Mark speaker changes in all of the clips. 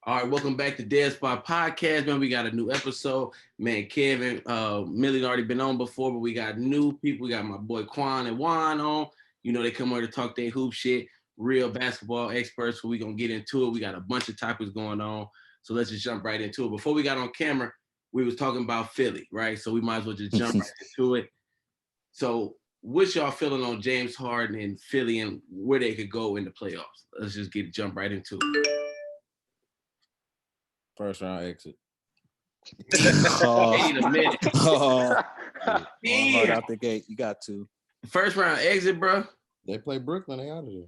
Speaker 1: All right, welcome back to Dead Spot Podcast, man. We got a new episode. Man, Kev and Milly already been on before, but we got new people. We got my boy Quan and Wuan on. You know, they come over to talk their hoop shit, real basketball experts. So we going to get into it. We got a bunch of topics going on. So let's just jump right into it. Before we got on camera, we was talking about Philly, right? So we might as well just jump right into it. So what's y'all feeling on James Harden and Philly and where they could go in the playoffs? Let's just jump right into it.
Speaker 2: First round exit.
Speaker 1: Wait a minute.
Speaker 3: Right out the gate, you got to.
Speaker 1: First round exit, bro.
Speaker 2: They play Brooklyn, they out of there.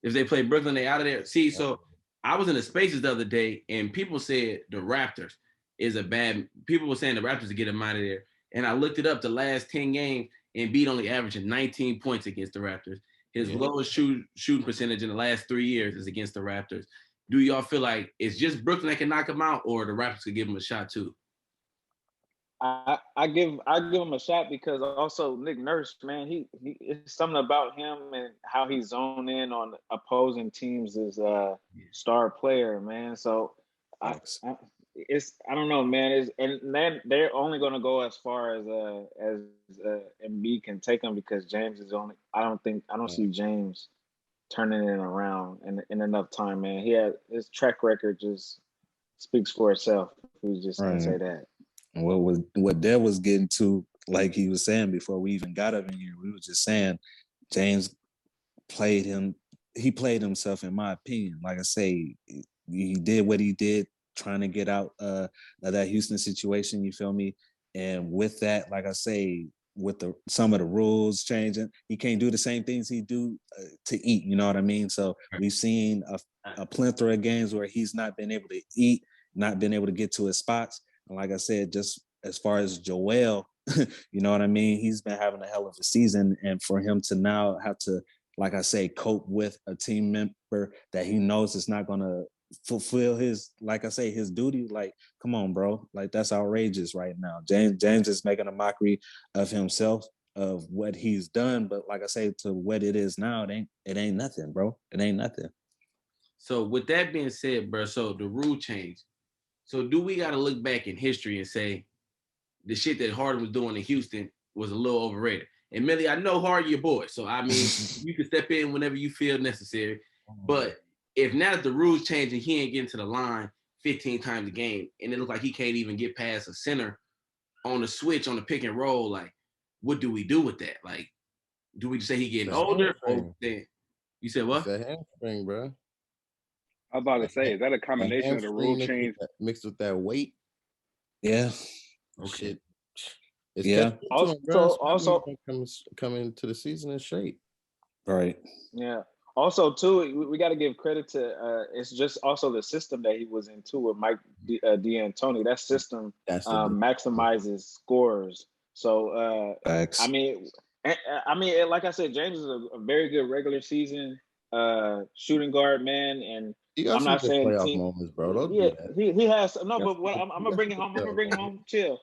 Speaker 1: If they play Brooklyn, they out of there. See, so I was in the Spaces the other day, and people said the Raptors is a bad. People were saying the Raptors to get them out of there, and I looked it up. The last 10 games, Embiid only averaging 19 points against the Raptors. His lowest shooting percentage in the last 3 years is against the Raptors. Do y'all feel like it's just Brooklyn that can knock him out, or the Raptors could give him a shot too?
Speaker 4: I give him a shot because also Nick Nurse, man, he it's something about him and how he zoned in on opposing teams as a star player, man. So I don't know, man. And then they're only going to go as far as Embiid can take them because James is only. I don't see James turning it around in enough time, man. His track record just speaks for itself. We just can say that.
Speaker 3: What Dad was getting to, like he was saying before we even got up in here, we were just saying James played himself, in my opinion. Like I say, he did what he did trying to get out of that Houston situation, you feel me? And with that, like I say, with some of the rules changing, he can't do the same things he do to eat, you know what I mean? So we've seen a plethora of games where he's not been able to eat, not been able to get to his spots. And like I said, just as far as Joel, you know what I mean? He's been having a hell of a season. And for him to now have to, like I say, cope with a team member that he knows is not going to fulfill his, like I say, his duty. Like, come on, bro. Like, that's outrageous right now. James is making a mockery of himself, of what he's done. But like I say, to what it is now, it ain't nothing, bro. It ain't nothing.
Speaker 1: So with that being said, bro, so the rule change. So do we got to look back in history and say the shit that Harden was doing in Houston was a little overrated? And Millie, I know Harden your boy, so I mean, you can step in whenever you feel necessary. But if now that the rules change and he ain't getting to the line 15 times a game, and it looks like he can't even get past a center on the switch on the pick and roll, like, what do we do with that? Like, do we just say he getting older? Or then you said what?
Speaker 2: It's a hamstring, bro.
Speaker 5: I was about to say, is that a combination of the rule change
Speaker 2: mixed with that weight?
Speaker 3: Yeah.
Speaker 2: Okay.
Speaker 4: Also
Speaker 2: coming to the season in shape.
Speaker 3: Right.
Speaker 4: Yeah. Also, too, we got to give credit to it's just also the system that he was in too with Mike D'Antoni. That system maximizes scores. So I mean, like I said, James is a very good regular season shooting guard, man, and I'm not saying
Speaker 2: playoff moments, bro. Don't do that.
Speaker 4: He has no, but what I'm gonna bring it home. I'm gonna bring him home. Chill.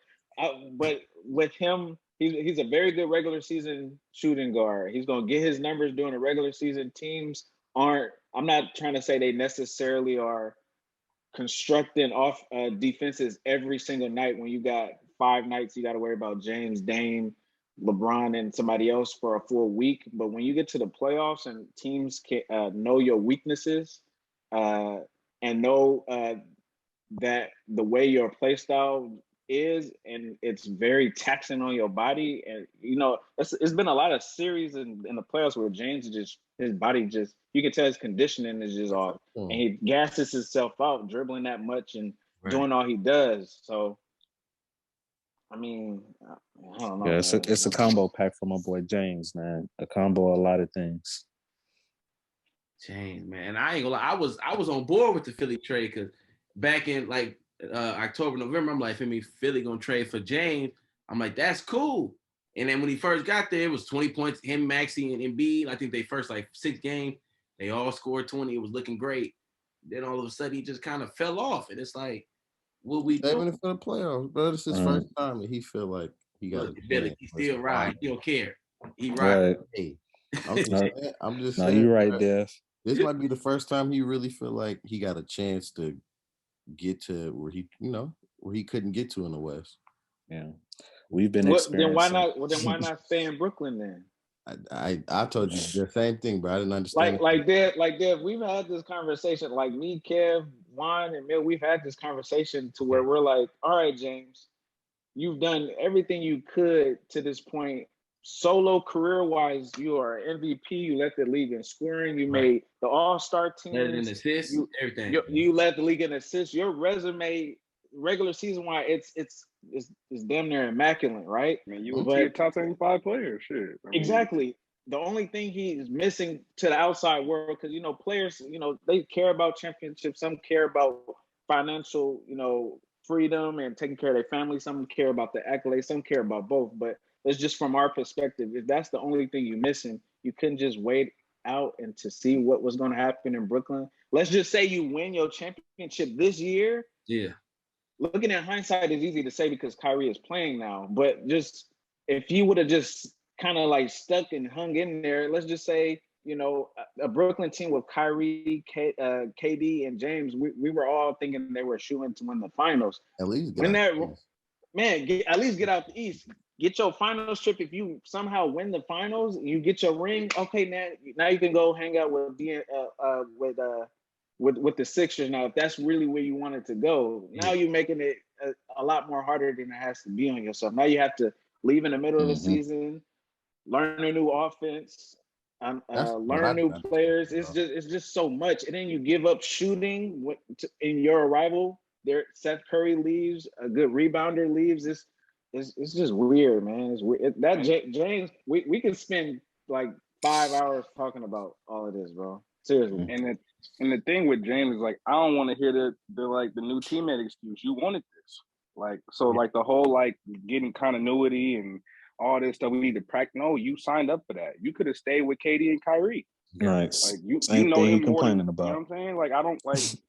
Speaker 4: But with him, he's a very good regular season shooting guard. He's gonna get his numbers during the regular season. Teams aren't. I'm not trying to say they necessarily are constructing off defenses every single night. When you got 5 nights, you got to worry about James, Dame, LeBron, and somebody else for a full week. But when you get to the playoffs and teams can know your weaknesses and know that the way your play style is, and it's very taxing on your body. And you know, it's been a lot of series in the playoffs where James is just, his body just, you can tell his conditioning is just off, and he gasses himself out dribbling that much and doing all he does. So I mean, I don't know.
Speaker 3: Yeah, it's a combo pack for my boy James, man. A combo of a lot of things.
Speaker 1: James, man, I ain't gonna lie. I was on board with the Philly trade because back in like October, November, I'm like, Philly gonna trade for James. I'm like, that's cool. And then when he first got there, it was 20 points, him, Maxey, and Embiid. I think they first like 6 games, they all scored 20. It was looking great. Then all of a sudden, he just kind of fell off, and it's like, what we
Speaker 2: saving it for the playoffs, bro. This is his first time that he feel like he got a
Speaker 1: Philly. He still ride. He don't care. He
Speaker 3: right.
Speaker 2: Hey, I'm just
Speaker 3: no,
Speaker 2: saying.
Speaker 3: You're right, Dev.
Speaker 2: This might be the first time he really feel like he got a chance to get to where he couldn't get to in the West.
Speaker 3: Yeah, we've been
Speaker 4: Then
Speaker 3: experiencing.
Speaker 4: why not? Well, then why not stay in Brooklyn then?
Speaker 2: I told you the same thing, but I didn't understand.
Speaker 4: Like Dev, we've had this conversation. Like me, Kev, Juan, and Mill, we've had this conversation to where we're like, all right, James, you've done everything you could to this point. Solo career-wise, you are MVP. You led the league in scoring. You made the All-Star team.
Speaker 1: Led in assists, everything.
Speaker 4: You led the league in assists. Your resume, regular season-wise, it's damn near immaculate, right?
Speaker 5: Man, you were a top 75 player. Shit.
Speaker 4: Exactly. The only thing he is missing to the outside world, because players, they care about championships. Some care about financial, freedom and taking care of their family. Some care about the accolades. Some care about both. But it's just from our perspective. If that's the only thing you're missing, you couldn't just wait out and to see what was going to happen in Brooklyn. Let's just say you win your championship this year.
Speaker 1: Yeah.
Speaker 4: Looking at hindsight is easy to say because Kyrie is playing now. But just if you would have just kind of like stuck and hung in there, let's just say, a Brooklyn team with Kyrie, KD, and James, we were all thinking they were shooing to win the finals.
Speaker 2: At least
Speaker 4: at least get out the East. Get your finals trip. If you somehow win the finals, you get your ring. Okay, now you can go hang out with the Sixers. Now, if that's really where you wanted to go, now you're making it a lot more harder than it has to be on yourself. Now you have to leave in the middle of the season, learn a new offense, learn new players. It's just so much, and then you give up shooting in your arrival. There, Seth Curry leaves, a good rebounder leaves. It's just weird, man. It's weird. James, we can spend like 5 hours talking about all of this, bro. Seriously.
Speaker 5: And the thing with James is like, I don't want to hear the new teammate excuse. You wanted this, the whole getting continuity and all this stuff we need to practice. No, you signed up for that. You could have stayed with KD and Kyrie.
Speaker 3: Nice.
Speaker 5: You
Speaker 3: Same
Speaker 5: know
Speaker 3: thing
Speaker 5: him
Speaker 3: complaining
Speaker 5: about. You know what I'm saying?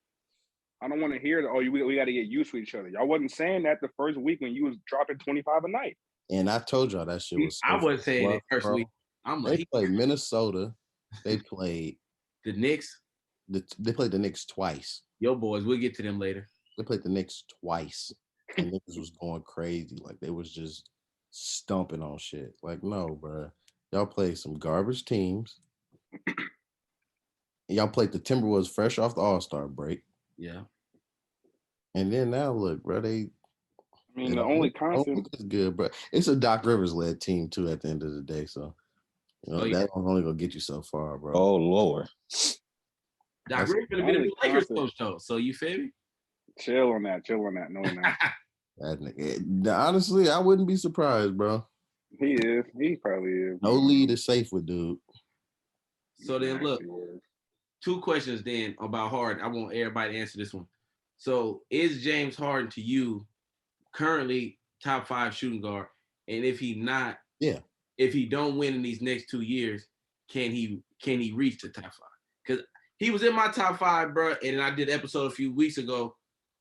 Speaker 5: I don't want to hear that. Oh, we got to get used to each other. Y'all wasn't saying that the first week when you was dropping 25 a night.
Speaker 2: And I told y'all that shit was.
Speaker 1: I wasn't saying it first week.
Speaker 2: They played Minnesota. They played
Speaker 1: the Knicks.
Speaker 2: They played the Knicks twice.
Speaker 1: Yo, boys, we'll get to them later.
Speaker 2: They played the Knicks twice. And niggas was going crazy. Like, they was just stumping on shit. Like, no, bro. Y'all played some garbage teams. Y'all played the Timberwolves fresh off the All-Star break.
Speaker 1: Yeah.
Speaker 2: And then now, look, bro,
Speaker 5: the only constant
Speaker 2: is good, bro. It's a Doc Rivers-led team, too, at the end of the day. So, that's only going to get you so far, bro.
Speaker 3: Oh, Lord.
Speaker 1: Doc Rivers going to be the new Lakers coach, though. So, you feel me?
Speaker 5: Chill on that. No, not.
Speaker 2: That nigga, honestly, I wouldn't be surprised, bro.
Speaker 5: He is. He probably is.
Speaker 2: No lead is safe with dude.
Speaker 1: So then, look, 2 questions then about Harden. I want everybody to answer this one. So, is James Harden to you currently top 5 shooting guard? And if he not, if he don't win in these next 2 years, can he reach the top 5? Because he was in my top 5, bro. And then I did an episode a few weeks ago.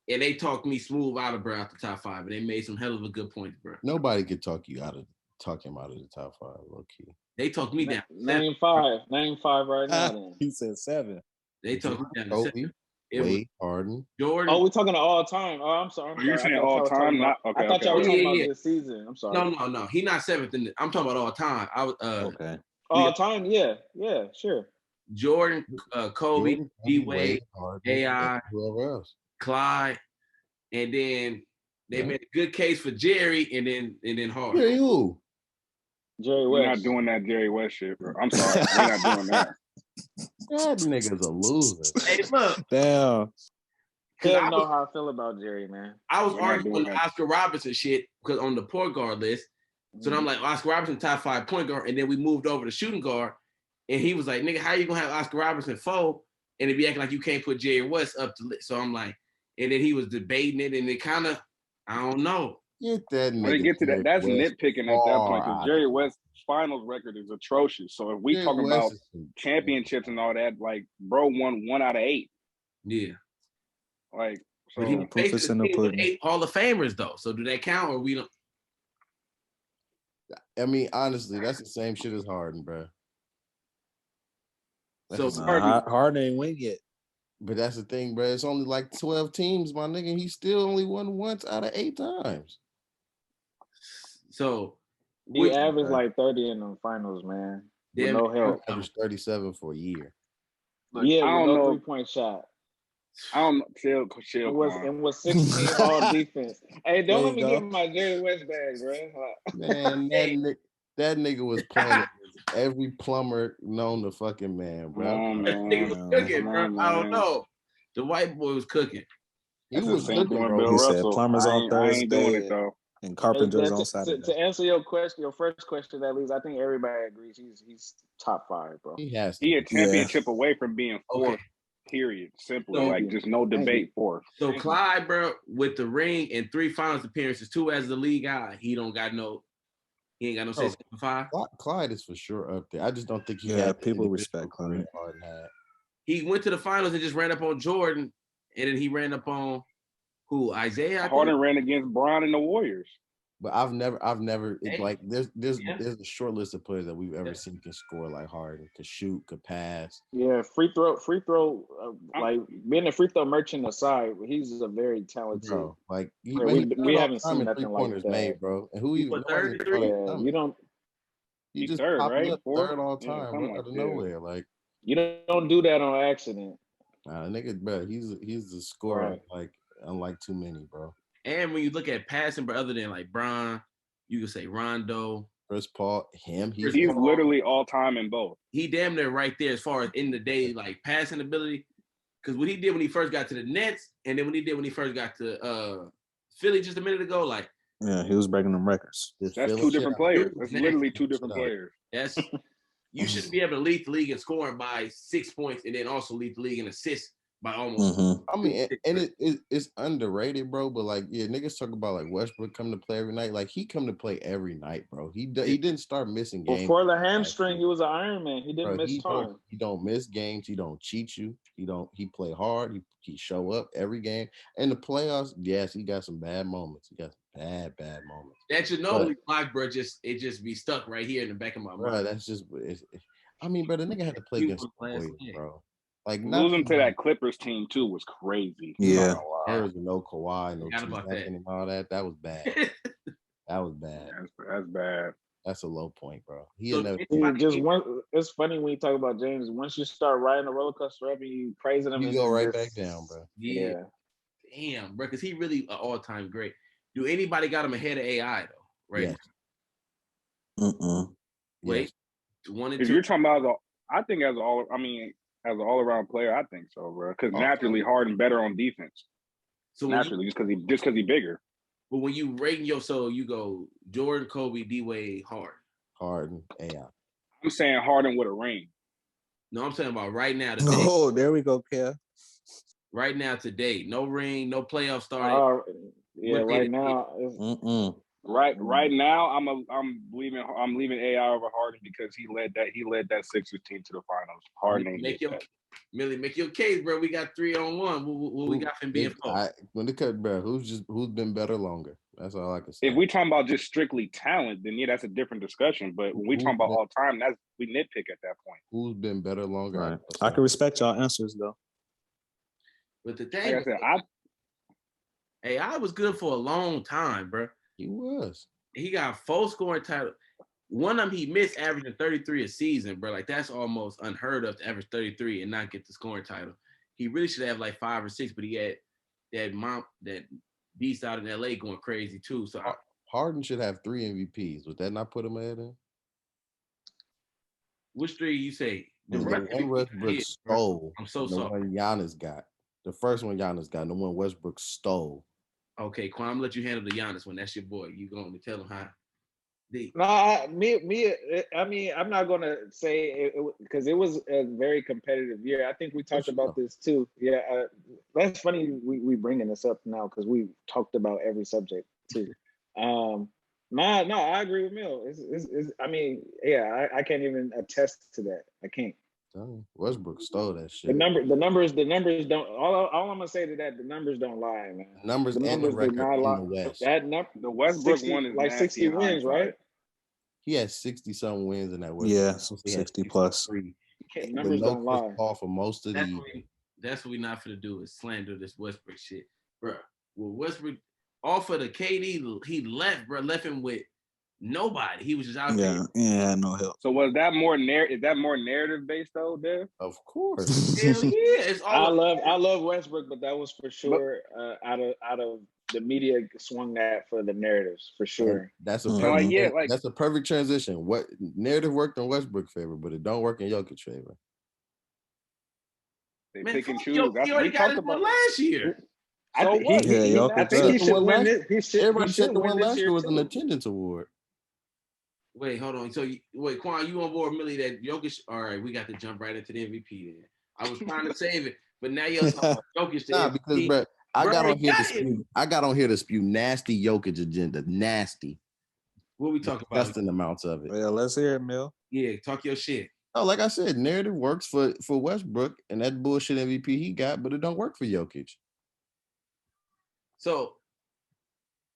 Speaker 1: And they talked me smooth out of the top 5, and they made some hell of a good points, bro.
Speaker 2: Nobody could talk him out of the top 5, low key.
Speaker 1: They talked me down.
Speaker 4: Name 5 right now. Then.
Speaker 3: He said 7.
Speaker 1: They talked me down.
Speaker 2: Kobe, Wade, Harden,
Speaker 4: Jordan. Oh, we're talking to all time. Oh, I'm sorry.
Speaker 5: You're saying all time? Not okay.
Speaker 4: I thought y'all were talking about this season. I'm sorry.
Speaker 1: No. He's not 7th. I'm talking about all time.
Speaker 3: Okay.
Speaker 4: All time, yeah, sure.
Speaker 1: Jordan, Kobe, D-Wade, AI,
Speaker 2: whoever else.
Speaker 1: Clyde, and then they made a good case for Jerry, and then Harden.
Speaker 2: Jerry who?
Speaker 4: Jerry West.
Speaker 5: We're not doing that Jerry West shit, bro. I'm sorry, we're not doing that.
Speaker 2: That nigga's a loser.
Speaker 1: Hey, look.
Speaker 3: Damn.
Speaker 4: I know how I feel about Jerry, man.
Speaker 1: I was arguing the Oscar Robertson shit because on the point guard list. So then I'm like, Oscar Robertson top 5 point guard, and then we moved over to shooting guard, and he was like, nigga, how you gonna have Oscar Robertson 4 and it be acting like you can't put Jerry West up to list? So I'm like. And then he was debating it, and it kind of, I don't know.
Speaker 2: Get that nigga.
Speaker 5: When they get to that, that's nitpicking at that point, because Jerry West's finals record is atrocious. So if we talk about championships and all that, like, bro won 1 out of 8.
Speaker 1: Yeah.
Speaker 5: Like, so.
Speaker 1: But he was with 8 Hall of Famers, though. So do that count, or we don't?
Speaker 2: I mean, honestly, that's the same shit as Harden, bro.
Speaker 1: So
Speaker 3: Harden ain't win yet.
Speaker 2: But that's the thing, bro. It's only like 12 teams, my nigga. He still only won once out of 8 times.
Speaker 1: So
Speaker 4: he averaged like 30 in the finals, man. With no help.
Speaker 2: Averaged 37 for a year.
Speaker 5: Look,
Speaker 4: Yeah,
Speaker 5: I
Speaker 4: with
Speaker 5: don't
Speaker 4: no
Speaker 5: know.
Speaker 4: 3-point shot.
Speaker 5: I don't know. Chill.
Speaker 4: It was 16 all defense. Hey, don't
Speaker 3: There
Speaker 4: let
Speaker 3: you
Speaker 4: me
Speaker 3: go.
Speaker 4: give him my Jerry West bag, bro.
Speaker 2: Man, that nigga was playing every plumber known to fucking man, bro.
Speaker 1: That nigga was cooking, bro. I don't know. The white boy was cooking.
Speaker 2: He was
Speaker 5: same
Speaker 2: cooking,
Speaker 5: thing
Speaker 2: bro.
Speaker 5: Bill
Speaker 3: He said
Speaker 5: Russell.
Speaker 3: plumbers on
Speaker 5: I ain't doing it
Speaker 3: Thursday
Speaker 5: though.
Speaker 3: and carpenters on Saturday.
Speaker 4: To answer your question, your first question, at least I think everybody agrees he's top 5, bro.
Speaker 2: He has to.
Speaker 5: He a
Speaker 2: be.
Speaker 5: championship away from being fourth. Period. Simply,
Speaker 1: So-
Speaker 5: like just no debate fourth.
Speaker 1: So Clyde, bro, with the ring and 3 finals appearances, 2 as the league guy, he ain't got no 6 5.
Speaker 2: Clyde is for sure up there. I just don't think he
Speaker 3: Yeah,
Speaker 2: had
Speaker 3: people
Speaker 2: the
Speaker 3: respect
Speaker 2: career
Speaker 3: Clyde.
Speaker 2: Harden had.
Speaker 1: He went to the finals and just ran up on Jordan, and then he ran up on who? Isaiah. I
Speaker 5: Harden
Speaker 1: think?
Speaker 5: ran against Bron and the Warriors.
Speaker 2: But I've never
Speaker 1: Hey.
Speaker 2: like there's
Speaker 1: Yeah.
Speaker 2: a short list of players that we've ever seen can score like Harden, could shoot, could pass.
Speaker 4: Yeah, free throw, like being a free throw merchant aside, he's a very talented.
Speaker 2: Bro, like
Speaker 4: we haven't seen nothing like that,
Speaker 2: made, bro. And who
Speaker 1: He
Speaker 2: even
Speaker 1: put 33.
Speaker 4: Yeah, you don't
Speaker 2: he just
Speaker 5: third,
Speaker 2: popped
Speaker 5: right?
Speaker 2: up
Speaker 5: Fourth?
Speaker 2: third all
Speaker 5: Yeah,
Speaker 2: time,
Speaker 5: something
Speaker 2: bro, out of
Speaker 5: like that.
Speaker 2: nowhere. Like,
Speaker 4: you don't do that on accident.
Speaker 2: nah, nigga, bro, he's the scorer,
Speaker 4: Right.
Speaker 2: like unlike too many, bro.
Speaker 1: And when you look at passing, but other than like Bron, you could say Rondo.
Speaker 2: Chris Paul,
Speaker 1: Chris
Speaker 5: He's
Speaker 1: Paul.
Speaker 5: literally all time in both.
Speaker 1: He damn near right there as far as in the day, like passing ability. Because what he did when he first got to the Nets, and then what he did when he first got to Philly just a minute ago, like
Speaker 3: Yeah, he was breaking them records.
Speaker 5: That's
Speaker 2: Philly
Speaker 5: 2
Speaker 2: shit
Speaker 5: different
Speaker 2: out.
Speaker 5: players. That's
Speaker 1: Dude,
Speaker 5: literally 2 different
Speaker 2: shit out.
Speaker 5: players.
Speaker 1: that's you shouldn't be able to lead the league in scoring by 6 points and then also lead the league in assists by almost.
Speaker 2: I mean, and it's underrated, bro. But like, yeah, niggas talk about like Westbrook come to play every night. Like he come to play every night, bro. He didn't start missing games.
Speaker 4: Before the hamstring, he was an Iron Man. He didn't miss time.
Speaker 2: He don't miss games. He don't cheat you. He play hard. He show up every game. In the playoffs, yes, he got some bad moments. He got some bad moments.
Speaker 1: That should normally block, bro. It just be stuck right here in the back of my
Speaker 2: Bro,
Speaker 1: mind.
Speaker 2: that's just. I mean, bro, the nigga had to play against the Warriors, bro. Like
Speaker 5: losing to that Clippers team too was crazy.
Speaker 3: Yeah,
Speaker 2: no Kawhi, no T-Mac and all that. That was bad. That was bad.
Speaker 5: That's bad.
Speaker 2: That's a low point, bro.
Speaker 4: It's funny when you talk about James. Once you start riding the roller coaster up and you praising him,
Speaker 2: you go right back down, bro.
Speaker 1: Yeah. Damn, bro, because he really an all-time great. Do anybody got him ahead of AI though? Right?
Speaker 2: Yes.
Speaker 1: Wait, 1 and 2.
Speaker 5: If you're talking about, I think as an all-around player, I think so, bro. Because naturally, Harden better on defense. So naturally, just because he's bigger.
Speaker 1: But when you rating your soul, you go Jordan, Kobe, D-Wade,
Speaker 2: Harden, AI.
Speaker 5: I'm saying Harden with a ring.
Speaker 1: No, I'm talking about right now. Today.
Speaker 3: Oh, there we go, Kev.
Speaker 1: Right now, today, no ring, no playoff started.
Speaker 4: Right now.
Speaker 5: Right now, I'm leaving AI over Harden because he led that Sixers team to the finals. Harden ain't
Speaker 1: Milly, make your case, bro. We got 3-on-1. What we got from being four?
Speaker 2: When it cut, bro, who's been better longer? That's all I can say.
Speaker 5: If we talking about just strictly talent, then yeah, that's a different discussion. But when we talking about all time, we nitpick at that point.
Speaker 2: Who's been better longer?
Speaker 3: Right. I can respect y'all answers though.
Speaker 1: But the thing,
Speaker 5: like I said,
Speaker 1: AI was good for a long time, bro.
Speaker 2: He was.
Speaker 1: He got 4 scoring titles. One of them he missed averaging 33 a season, bro. Like that's almost unheard of to average 33 and not get the scoring title. He really should have like 5 or 6, but he had that beast out in LA going crazy too. So
Speaker 2: Harden should have 3 MVPs. Would that not put him ahead in?
Speaker 1: Which 3 you say?
Speaker 2: The one Westbrook stole.
Speaker 1: I'm so
Speaker 2: sorry. The one Giannis got. The first one Giannis got, and the one Westbrook stole.
Speaker 1: Okay, Quan, I'm gonna let you handle the Giannis one. That's your boy. You going to tell him how?
Speaker 4: I mean, I'm not gonna say it because it was a very competitive year. I think we talked about this too. Yeah, that's funny. We bringing this up now because we talked about every subject too. No, I agree with Mill. I mean, yeah, I can't even attest to that. I can't.
Speaker 2: Westbrook stole that shit.
Speaker 4: The numbers don't. All I'm gonna say to that, the numbers don't lie, man.
Speaker 2: The numbers and the record in the West.
Speaker 5: The Westbrook 60, one is
Speaker 4: like 60 wins, right?
Speaker 2: He had 60-something wins in that West.
Speaker 3: Yeah, 60 plus.
Speaker 4: Numbers don't lie.
Speaker 2: For most of the year.
Speaker 1: That's what we not finna do is slander this Westbrook shit, bro. Well, Westbrook off of the KD, he left, bro. Left him with nobody. He was just out there.
Speaker 3: Yeah, no help.
Speaker 5: So was that more is that more narrative based though, Dev?
Speaker 2: Of course.
Speaker 1: Hell yeah, it's all.
Speaker 4: I love Westbrook, but that was for sure out of the media swung that for the narratives for sure.
Speaker 2: And that's a
Speaker 3: Mhm.
Speaker 2: perfect, that's a perfect transition. What narrative worked in Westbrook favor, but it don't work in Jokic favor.
Speaker 5: They
Speaker 1: Man,
Speaker 5: pick and
Speaker 1: fuck
Speaker 5: choose.
Speaker 1: Jokic.
Speaker 5: That's
Speaker 1: He
Speaker 5: what we
Speaker 1: already got
Speaker 5: talked
Speaker 1: his
Speaker 5: about
Speaker 1: one last year.
Speaker 4: I think he should win this.
Speaker 2: Everybody said the one
Speaker 4: this
Speaker 2: last
Speaker 4: year
Speaker 2: year was an
Speaker 4: too.
Speaker 2: attendance award.
Speaker 1: Wait, hold on. So, wait, Quan, you on board, Millie? That Jokic? All right, we got to jump right into the MVP. Then I was trying to save it, but now you're talking about Jokic.
Speaker 2: Nah,
Speaker 1: MVP.
Speaker 2: because bro, I got on here to spew
Speaker 1: it.
Speaker 2: nasty Jokic agenda, nasty.
Speaker 1: What we talking about?
Speaker 2: Disgusting amounts of it.
Speaker 3: Well, let's hear it, Mill.
Speaker 1: Yeah, talk your shit.
Speaker 2: Oh, like I said, narrative works for Westbrook and that bullshit MVP he got, but it don't work for Jokic.
Speaker 1: So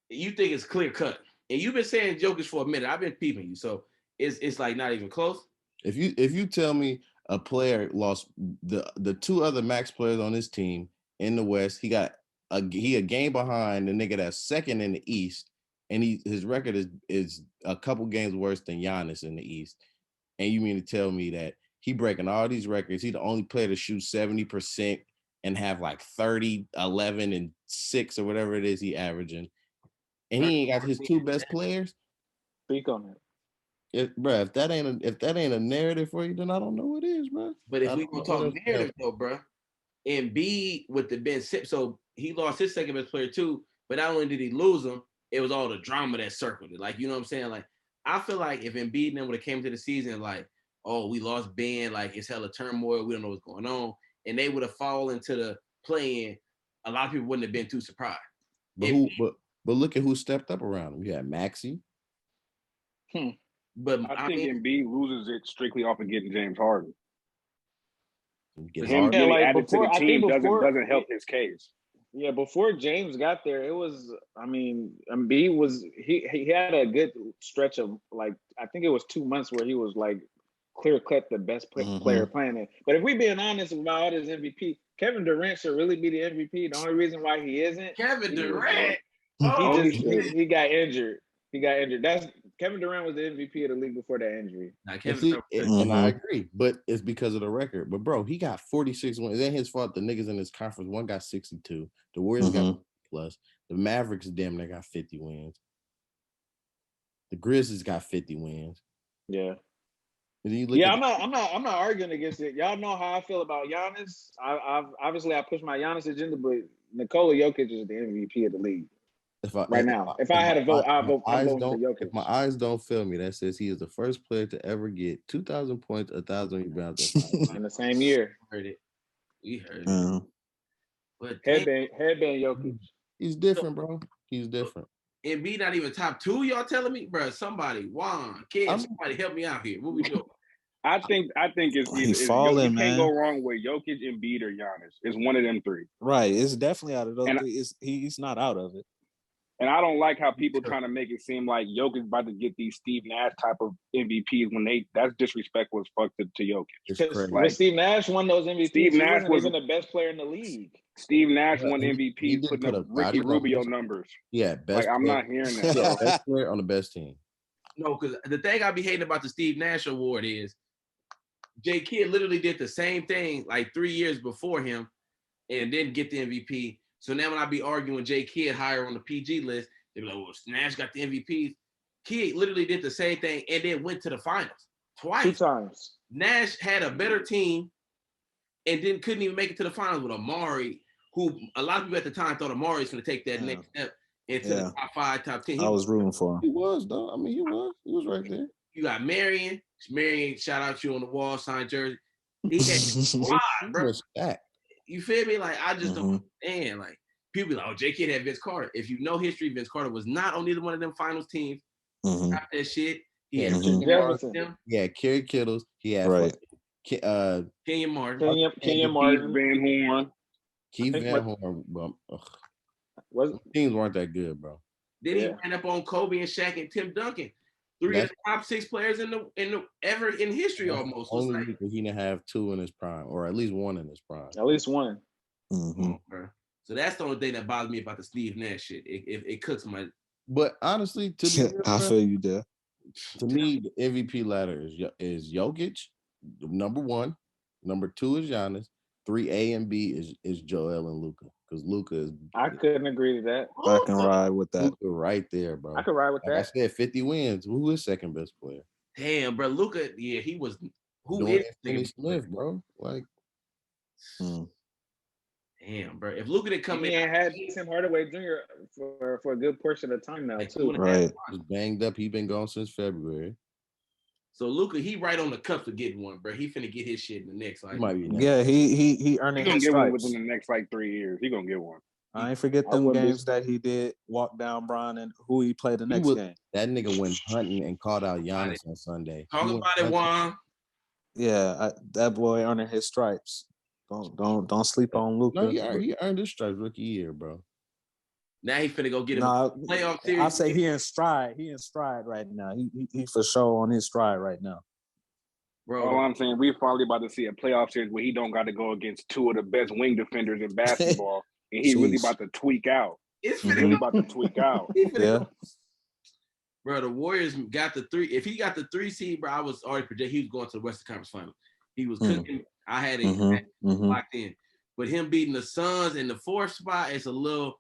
Speaker 1: you think it's clear cut, and you've been saying Jokic for a minute. I've been peeping you, so it's like not even close.
Speaker 2: If you tell me a player lost the two other max players on his team in the West, he a game behind the nigga that's second in the East, and his record is a couple games worse than Giannis in the East. And you mean to tell me that he breaking all these records? He the only player to shoot 70% and have like 30, 11, and 6 or whatever it is he averaging. And he ain't got his two best players.
Speaker 4: Speak on it.
Speaker 2: Bro, if that ain't a narrative for you, then I don't know what is, bro.
Speaker 1: But if we gonna talk narrative though, bro, Embiid with the Ben Simmons, so he lost his second best player too. But not only did he lose him, it was all the drama that circled it. Like, you know what I'm saying? Like, I feel like if Embiid and them would have came to the season like, oh, we lost Ben, like it's hella turmoil, we don't know what's going on, and they would have fallen into the play-in, a lot of people wouldn't have been too surprised.
Speaker 2: But look at who stepped up around him. You had Maxey.
Speaker 1: But
Speaker 5: I think Embiid loses it strictly off of getting James Harden.
Speaker 2: Him
Speaker 5: getting added to the team doesn't help his case.
Speaker 4: Yeah, before James got there, it was. I mean, Embiid was he had a good stretch of like I think it was 2 months where he was like clear cut the best player playing it. But if we being honest about all this MVP, Kevin Durant should really be the MVP. The only reason why he isn't
Speaker 1: Kevin Durant.
Speaker 4: He got injured. He got injured. That's Kevin Durant was the MVP of the league before that injury.
Speaker 2: And I agree, but it's because of the record. But bro, he got 46 wins. It ain't his fault. The niggas in his conference, one got 62. The Warriors got plus. The Mavericks damn near got 50 wins. The Grizzlies got 50 wins.
Speaker 4: Yeah.
Speaker 2: I'm
Speaker 4: not arguing against it. Y'all know how I feel about Giannis. I've obviously I push my Giannis agenda, but Nikola Jokic is the MVP of the league. If I had a vote, I'd vote for Jokic.
Speaker 2: If my eyes don't fail me, that says he is the first player to ever get 2,000 points, 1,000 rebounds
Speaker 4: in the same year.
Speaker 1: We heard it.
Speaker 4: But headband Jokic.
Speaker 2: He's different, bro. He's different.
Speaker 1: Embiid not even top 2, y'all telling me? Bro, somebody, Wuan, Kev, somebody help me out here. What we doing?
Speaker 5: I think it's either
Speaker 3: falling,
Speaker 5: you
Speaker 3: man.
Speaker 5: Can't go wrong with Jokic, Embiid, or Giannis. It's one of them three.
Speaker 3: Right. It's definitely out of those three. He's not out of it.
Speaker 5: And I don't like how people trying to make it seem like Jokic about to get these Steve Nash type of MVPs when that's disrespectful as fuck to Jokic.
Speaker 4: When Steve Nash won those MVPs,
Speaker 5: Steve Nash
Speaker 4: was even the best player in the league.
Speaker 5: Steve Nash won MVP putting up Ricky Rubio numbers.
Speaker 2: Yeah, best.
Speaker 5: I'm not hearing that.
Speaker 2: Yeah, best player on the best team.
Speaker 1: No, because the thing I be hating about the Steve Nash award is J. Kidd literally did the same thing like 3 years before him and didn't get the MVP. So now when I be arguing J. Kidd higher on the PG list, they be like, well, Nash got the MVP. Kidd literally did the same thing and then went to the finals twice.
Speaker 4: 2 times.
Speaker 1: Nash had a better team and then couldn't even make it to the finals with Amari, who a lot of people at the time thought Amari was going to take that next step into the top 5, top 10.
Speaker 3: I was rooting for him.
Speaker 2: He was, though. I mean, he was right there.
Speaker 1: You got Marion. Marion, shout out you on the wall, signed jersey. He had squad, bro.
Speaker 2: Respect.
Speaker 1: You feel me? Like, I just don't understand. Like, people be like, oh, J. Kidd had Vince Carter. If you know history, Vince Carter was not on either one of them finals teams. Got that shit. He had
Speaker 2: Kerry Kittles. He had
Speaker 1: Kenyon Martin.
Speaker 4: Kenyon Martin.
Speaker 5: Van Horn.
Speaker 2: Keith Van Horn. Teams weren't that good, bro.
Speaker 1: Then he ran up on Kobe and Shaq and Tim Duncan. three of the top 6 players in the ever in history almost.
Speaker 2: Only
Speaker 1: Like,
Speaker 2: Luka he didn't have 2 in his prime, or at least 1 in his prime.
Speaker 4: At least one.
Speaker 3: Mm-hmm.
Speaker 1: So that's the only thing that bothers me about the Steve Nash shit. It cooks my.
Speaker 2: But honestly, to be real,
Speaker 3: I feel you there.
Speaker 2: to me, the MVP ladder is Jokic, number 1. Number 2 is Giannis. 3 A and B is Joel and Luka, because Luka is.
Speaker 4: I couldn't agree to that.
Speaker 3: I can ride with that.
Speaker 2: Luka right there, bro.
Speaker 4: I could ride with
Speaker 2: Like I
Speaker 4: that.
Speaker 2: said, 50 wins. Who is second best player?
Speaker 1: Damn, bro, Luka. Yeah, he was. Who
Speaker 2: Doing
Speaker 1: is
Speaker 2: Finney Smith, bro? Like,
Speaker 1: damn, bro. If Luka didn't come
Speaker 4: He
Speaker 1: in,
Speaker 4: ain't had Tim Hardaway Jr. for a good portion of time now
Speaker 1: like
Speaker 4: too.
Speaker 3: Right.
Speaker 2: he's banged up. He been gone since February.
Speaker 1: So Luka, he right on the cusp of getting one, bro. He finna get his shit in the next. Like,
Speaker 2: He might be next.
Speaker 3: Yeah, he earned
Speaker 5: He's
Speaker 3: his
Speaker 5: gonna get one
Speaker 3: stripes.
Speaker 5: within the next like 3 years. He's gonna get one.
Speaker 3: I ain't forget
Speaker 4: I
Speaker 3: them
Speaker 4: wouldn't be-
Speaker 3: games that he did walk down Bron and who he played the
Speaker 2: He
Speaker 3: next
Speaker 2: was-
Speaker 3: game.
Speaker 2: That nigga went hunting and caught out Giannis on Sunday.
Speaker 1: talk
Speaker 2: He went
Speaker 1: about it,
Speaker 2: hunting.
Speaker 1: Juan.
Speaker 3: Yeah, that boy earning his stripes. Don't sleep on Luka.
Speaker 2: No, he earned his stripes rookie year, bro.
Speaker 1: Now he finna go get him
Speaker 3: Nah,
Speaker 1: a playoff series.
Speaker 3: I say he in stride. He in stride right now. He for sure on his stride right now.
Speaker 1: bro.
Speaker 5: All I'm saying, we're probably about to see a playoff series where he don't got to go against 2 of the best wing defenders in basketball, and he really
Speaker 3: Jeez.
Speaker 5: about to tweak out.
Speaker 1: It's
Speaker 5: He's
Speaker 1: finna
Speaker 5: really
Speaker 1: go.
Speaker 5: about to tweak out.
Speaker 1: He finna
Speaker 3: Yeah.
Speaker 1: go. Bro, the Warriors got the 3. If he got the 3 seed, bro, I was already projecting he was going to the Western Conference Final. He was cooking. I had it locked in. But him beating the Suns in the 4th spot, it's a little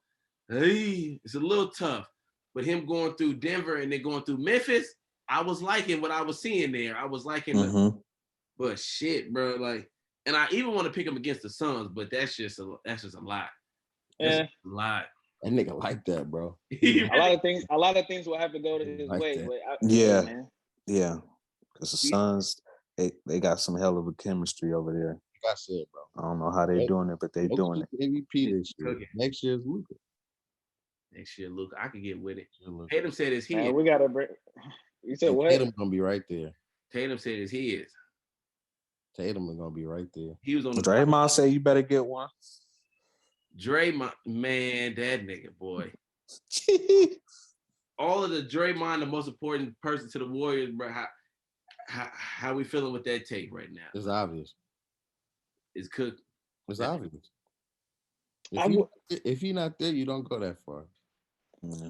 Speaker 1: tough. But him going through Denver and then going through Memphis, I was liking what I was seeing there. I was liking the, but shit, bro, like, and I even want to pick him against the Suns, but that's just a lot. That's
Speaker 4: Yeah.
Speaker 1: a lot.
Speaker 2: That nigga like that, bro.
Speaker 4: A lot of things will have to go to his
Speaker 2: Like
Speaker 4: way.
Speaker 2: that.
Speaker 4: But
Speaker 3: Yeah.
Speaker 4: man.
Speaker 3: Yeah, because the Suns, they got some hell of a chemistry over there.
Speaker 2: Like I said, bro.
Speaker 3: I don't know how they doing it, but they doing it.
Speaker 2: MVP this year.
Speaker 1: Cooking.
Speaker 2: Next year's Luka.
Speaker 1: Next year, Luke, I could get with it. Tatum said it's his.
Speaker 4: Man, we gotta break. You said what?
Speaker 2: Tatum gonna be right there.
Speaker 1: Tatum said it's his.
Speaker 2: Tatum is gonna be right there.
Speaker 1: He was on the
Speaker 3: Draymond say you better get one.
Speaker 1: Draymond, man, that nigga, boy. All of the Draymond, the most important person to the Warriors, bro. How we feeling with that take right now?
Speaker 2: It's obvious.
Speaker 1: It's cooked.
Speaker 2: It's obvious. If you're not there, you don't go that far.
Speaker 3: Yeah.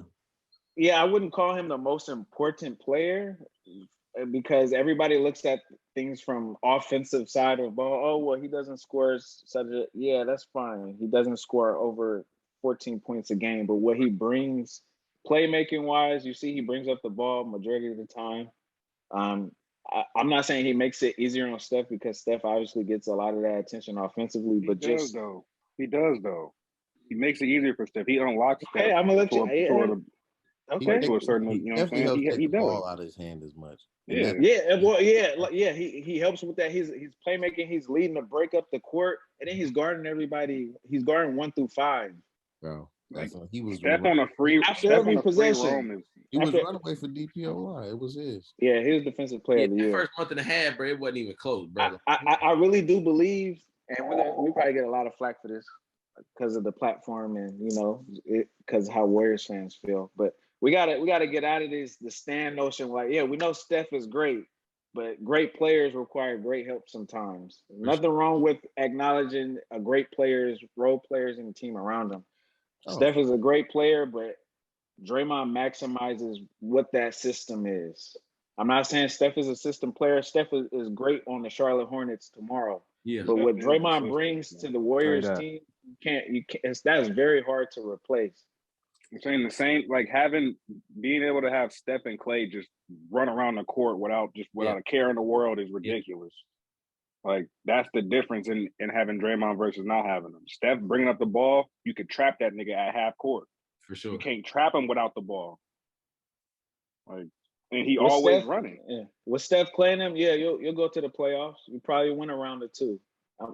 Speaker 4: Yeah, I wouldn't call him the most important player because everybody looks at things from offensive side of the ball. Oh, well, he doesn't score such a, yeah, that's fine. He doesn't score over 14 points a game, but what he brings playmaking wise, you see he brings up the ball majority of the time. I'm not saying he makes it easier on Steph because Steph obviously gets a lot of that attention offensively, but
Speaker 5: He does though. He makes it easier for Steph. He unlocks Steph.
Speaker 4: Hey, I'm gonna let you.
Speaker 5: Okay. To a certain, you know what I'm saying?
Speaker 2: He
Speaker 5: He
Speaker 2: take the
Speaker 5: does.
Speaker 2: ball out of his hand as much.
Speaker 5: Yeah.
Speaker 4: He helps with that. He's playmaking. He's leading to break up the court, and then he's guarding everybody. He's guarding 1 through 5.
Speaker 2: Bro, he was
Speaker 5: Steph on a free
Speaker 4: after every possession.
Speaker 2: He was runaway for DPOY. It was his.
Speaker 4: Yeah, he was defensive player of the year.
Speaker 1: First month and a half, bro, it wasn't even close, brother.
Speaker 4: I really do believe, and we probably get a lot of flack for this because of the platform and because how Warriors fans feel. But we gotta get out of the stand notion. Like, yeah, we know Steph is great, but great players require great help sometimes. Nothing wrong with acknowledging a great players, role players, and the team around them. Steph is a great player, but Draymond maximizes what that system is. I'm not saying Steph is a system player. Steph is great on the Charlotte Hornets tomorrow.
Speaker 1: Yeah.
Speaker 4: But what Draymond brings to the Warriors team, you can't. That's very hard to replace.
Speaker 5: I'm saying the same, like being able to have Steph and Clay just run around the court without a care in the world is ridiculous. Like, that's the difference in having Draymond versus not having him. Steph bringing up the ball, you could trap that nigga at half court.
Speaker 1: For sure.
Speaker 5: You can't trap him without the ball. Like, and he always running.
Speaker 4: Yeah. With Steph playing him, yeah, you'll go to the playoffs. You probably win a round or 2.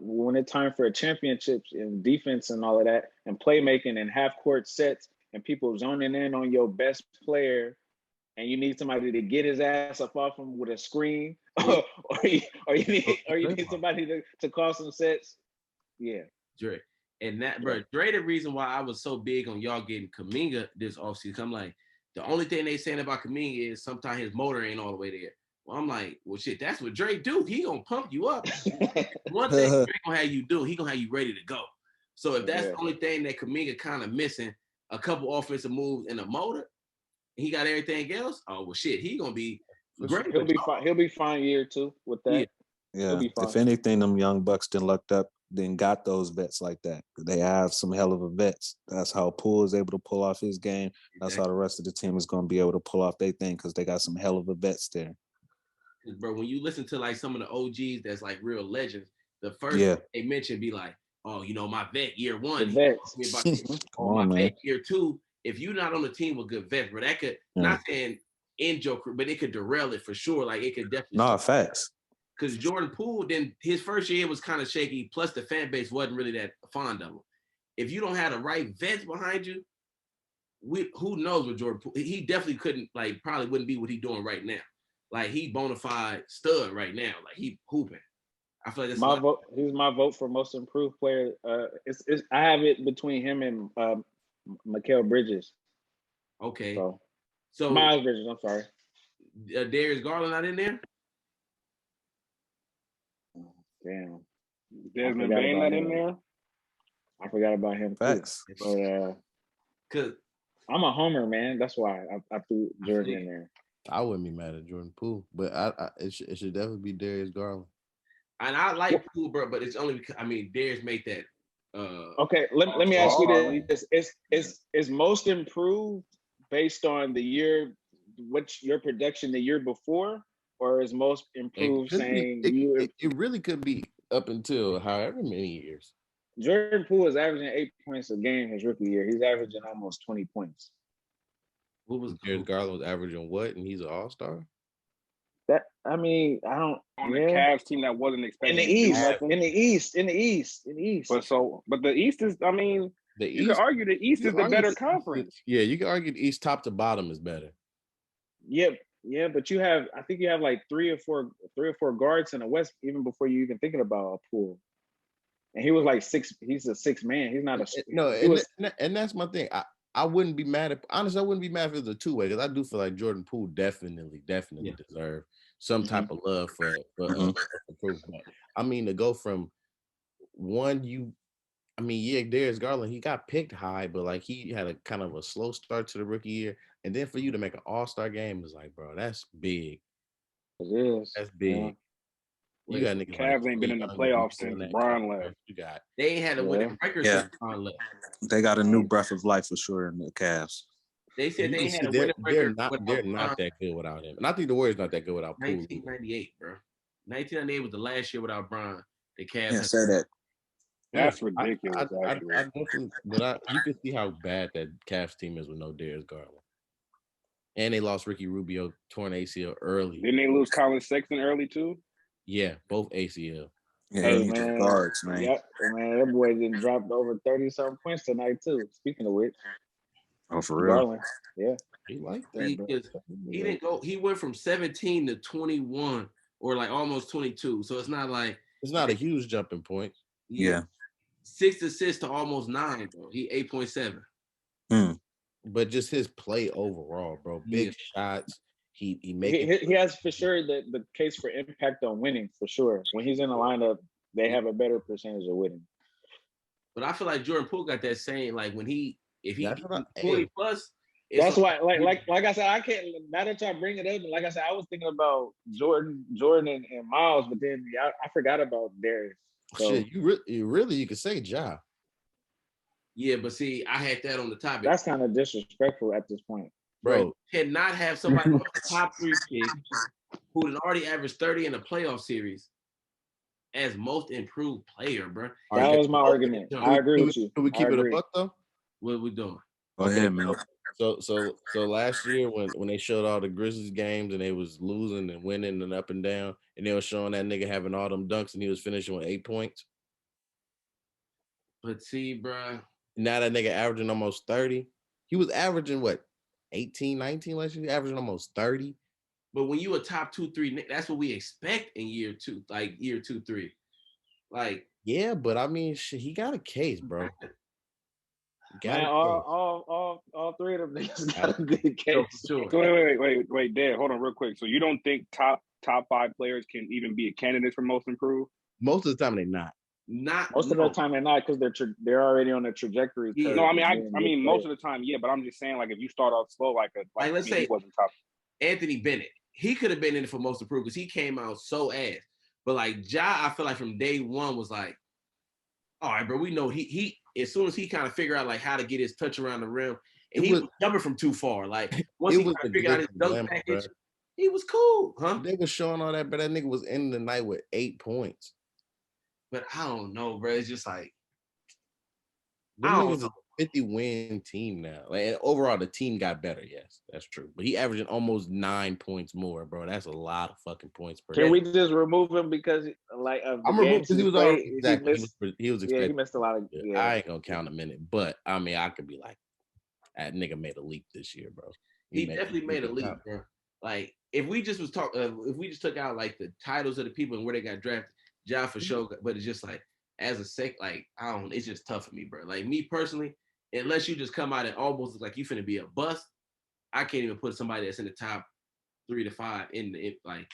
Speaker 4: When it's time for a championship and defense and all of that, and playmaking and half court sets and people zoning in on your best player, and you need somebody to get his ass up off him with a screen, or you need somebody to call some sets. Yeah.
Speaker 1: Dre. And that, bro, Dre, the reason why I was so big on y'all getting Kuminga this offseason, I'm like, The only thing they saying about Kuminga is sometimes his motor ain't all the way there. Well, I'm like, well, shit, that's what Drake do. He gonna pump you up. One thing Drake gonna have you do, he gonna have you ready to go. So if that's the only thing that Kuminga kind of missing, a couple offensive moves and a motor, he got everything else. Oh well, shit, he gonna be great.
Speaker 4: He'll be fine. He'll be fine year 2 with that.
Speaker 3: Yeah. If anything, them young bucks then lucked up, then got those vets like that. They have some hell of a vets. That's how Poole is able to pull off his game. That's how the rest of the team is going to be able to pull off their thing because they got some hell of a vets there.
Speaker 1: Bro, when you listen to like some of the OGs that's like real legends, the first they mention be like, oh, you know, my vet year 1. My vet year 2. If you're not on the team with good vets, bro, that could not saying end your career, but it could derail it for sure. Like it could definitely.
Speaker 3: No, facts.
Speaker 1: Because Jordan Poole, then his first year was kind of shaky. Plus, the fan base wasn't really that fond of him. If you don't have the right vets behind you, who knows what Jordan Poole? He definitely couldn't, like, probably wouldn't be what he's doing right now. Like he bona fide stud right now. Like he hooping. I feel like that's
Speaker 4: my vote. He's my vote for most improved player. It's I have it between him and Mikal Bridges.
Speaker 1: Okay.
Speaker 4: So Miles Bridges. I'm sorry.
Speaker 1: Darius Garland not in there.
Speaker 4: Damn.
Speaker 5: Desmond Bain not in there.
Speaker 4: I forgot about him.
Speaker 3: Facts.
Speaker 1: Cause
Speaker 4: I'm a homer, man. That's why I threw Jordan in there.
Speaker 2: I wouldn't be mad at Jordan Poole, but it should definitely be Darius Garland.
Speaker 1: And I like Poole, bro, but it's only because Darius made that.
Speaker 4: Okay, let me ask you this: is most improved based on the year? What's your production the year before, or is most improved
Speaker 2: it really could be up until however many years?
Speaker 4: Jordan Poole is averaging 8 points a game his rookie year. He's averaging almost 20 points.
Speaker 2: What was Darius Garland was averaging what, and he's an all-star?
Speaker 4: I don't
Speaker 5: on the Cavs team that wasn't expected
Speaker 4: in the East.
Speaker 5: But the East is, you can argue the East is the better conference.
Speaker 2: Yeah, you can argue the East top to bottom is better.
Speaker 4: Yeah, but I think you have like three or four guards in the West even before you even thinking about a Poole. And he was like he's a 6 man. He's not
Speaker 2: and that's my thing. I wouldn't be mad at, honestly, I wouldn't be mad if it was a 2-way because I do feel like Jordan Poole definitely deserve some type of love for improvement. I mean, to go from Darius Garland, he got picked high, but like he had a kind of a slow start to the rookie year. And then for you to make an all-star game is like, bro, that's big.
Speaker 4: It is.
Speaker 2: That's big.
Speaker 4: Yeah.
Speaker 2: You got niggas
Speaker 5: Cavs ain't been in the playoffs since Bron left.
Speaker 1: They ain't had a winning record since Bron left.
Speaker 3: They got a new breath of life for sure in the Cavs.
Speaker 1: They said they ain't had a winning record.
Speaker 2: They're not that good without him. And I think the Warriors not that good without Poole.
Speaker 1: 1998, bro. 1998 was the last year without Bron. The Cavs.
Speaker 3: Say that.
Speaker 5: That's ridiculous.
Speaker 2: You can see how bad that Cavs team is with no Darius Garland. And they lost Ricky Rubio, torn ACL early.
Speaker 5: Didn't they lose Colin Sexton early too?
Speaker 2: Yeah, both ACL.
Speaker 3: Yeah, hey, man. Guards, man.
Speaker 4: Yep, man. That boy didn't drop over 30-something points tonight too. Speaking of which.
Speaker 3: Oh, for real?
Speaker 4: Garland. Yeah.
Speaker 2: He liked that,
Speaker 1: he didn't go. He went from 17 to 21 or like almost 22. So it's not like
Speaker 2: it's not a huge jumping point.
Speaker 3: Yeah.
Speaker 1: 6 assists to almost 9, bro. He 8.7.
Speaker 2: But just his play overall, bro. Big shots. He
Speaker 4: has for sure the case for impact on winning for sure. When he's in the lineup, they have a better percentage of winning.
Speaker 1: But I feel like Jordan Poole got that same like when if he 20 plus.
Speaker 4: That's why, like I said, I can't. Now that y'all bring it up, and like I said, I was thinking about Jordan and Miles, but then I forgot about Darius. So,
Speaker 2: shit, you could say Ja.
Speaker 1: Yeah, but see, I had that on the topic.
Speaker 4: That's kind of disrespectful at this point,
Speaker 1: bro. Cannot have somebody on the top 3 pick who had already averaged 30 in a playoff series as most improved player, bro.
Speaker 4: That was my argument. I agree with you.
Speaker 2: Can we keep it a buck though?
Speaker 1: What are we doing?
Speaker 3: Go ahead, man.
Speaker 2: So last year when they showed all the Grizzlies games and they was losing and winning and up and down, and they were showing that nigga having all them dunks and he was finishing with 8 points.
Speaker 1: But see, bro.
Speaker 2: Now that nigga averaging almost 30. He was averaging what, 18, 19 last year? He averaging almost 30.
Speaker 1: But when you a top 2, 3, that's what we expect in year 2, like year 2, 3. Like,
Speaker 2: yeah, but I mean, shit, he got a case, bro. Got
Speaker 4: Man,
Speaker 2: it.
Speaker 4: all three of them niggas got a good
Speaker 1: So,
Speaker 4: case.
Speaker 1: for sure.
Speaker 5: Wait, Dad, hold on real quick. So you don't think top 5 players can even be a candidate for most improved?
Speaker 2: Most of the time they're not.
Speaker 4: Most of the time they're not because they're already on a trajectory.
Speaker 1: Yeah.
Speaker 5: No, I mean,
Speaker 4: being
Speaker 5: I
Speaker 4: good
Speaker 5: mean, most
Speaker 4: players.
Speaker 5: of the time, yeah. But I'm just saying, like, if you start off slow, like
Speaker 1: let's
Speaker 5: he
Speaker 1: say
Speaker 5: wasn't top.
Speaker 1: Anthony Bennett, he could have been in it for most improved because he came out so ass. But like Ja, I feel like from day one was like, all right, bro, we know he as soon as he kind of figured out like how to get his touch around the rim, and he was jumping from too far. Like once he kind of figured out his dunk package, he was cool, huh?
Speaker 2: They was showing all that, but that nigga was ending the night with 8 points.
Speaker 1: But I don't know, bro. It's just like
Speaker 2: Them niggas a 50-win team now. Like, and overall, the team got better. Yes, that's true. But he averaging almost 9 points more, bro. That's a lot of fucking points per.
Speaker 4: Can we just remove him because like of the
Speaker 2: I'm removed
Speaker 4: games
Speaker 2: because he was
Speaker 4: played,
Speaker 2: already exactly. He was
Speaker 4: Yeah,
Speaker 2: expected.
Speaker 4: he missed a lot of. Yeah.
Speaker 2: I ain't gonna count a minute, but I mean, I could be like, that nigga made a leap this year, bro.
Speaker 1: He definitely made a leap, bro. Like if we just if we just took out like the titles of the people and where they got drafted, Ja for sure. But it's just like as a like I don't. It's just tough for me, bro. Like me personally, unless you just come out and almost look like you finna be a bust, I can't even put somebody that's in the top 3 to 5 in like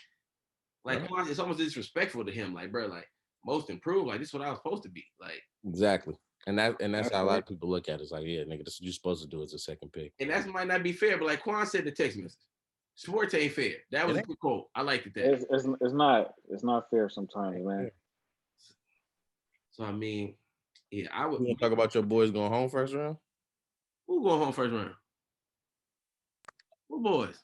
Speaker 1: Quan, it's almost disrespectful to him. Like, bro, like most improved. Like this is what I was supposed to be. Like
Speaker 2: exactly. And that's how a lot of people look at it. It's like, yeah, nigga, this is what you're supposed to do as a second pick.
Speaker 1: And that might not be fair, but like Quan said in the text message, sports ain't fair. That was a good quote. I liked it.
Speaker 4: That it's not fair sometimes, man.
Speaker 1: So I mean, yeah, I would.
Speaker 2: You want to talk about your boys going home first round?
Speaker 1: Who going home first round? What boys?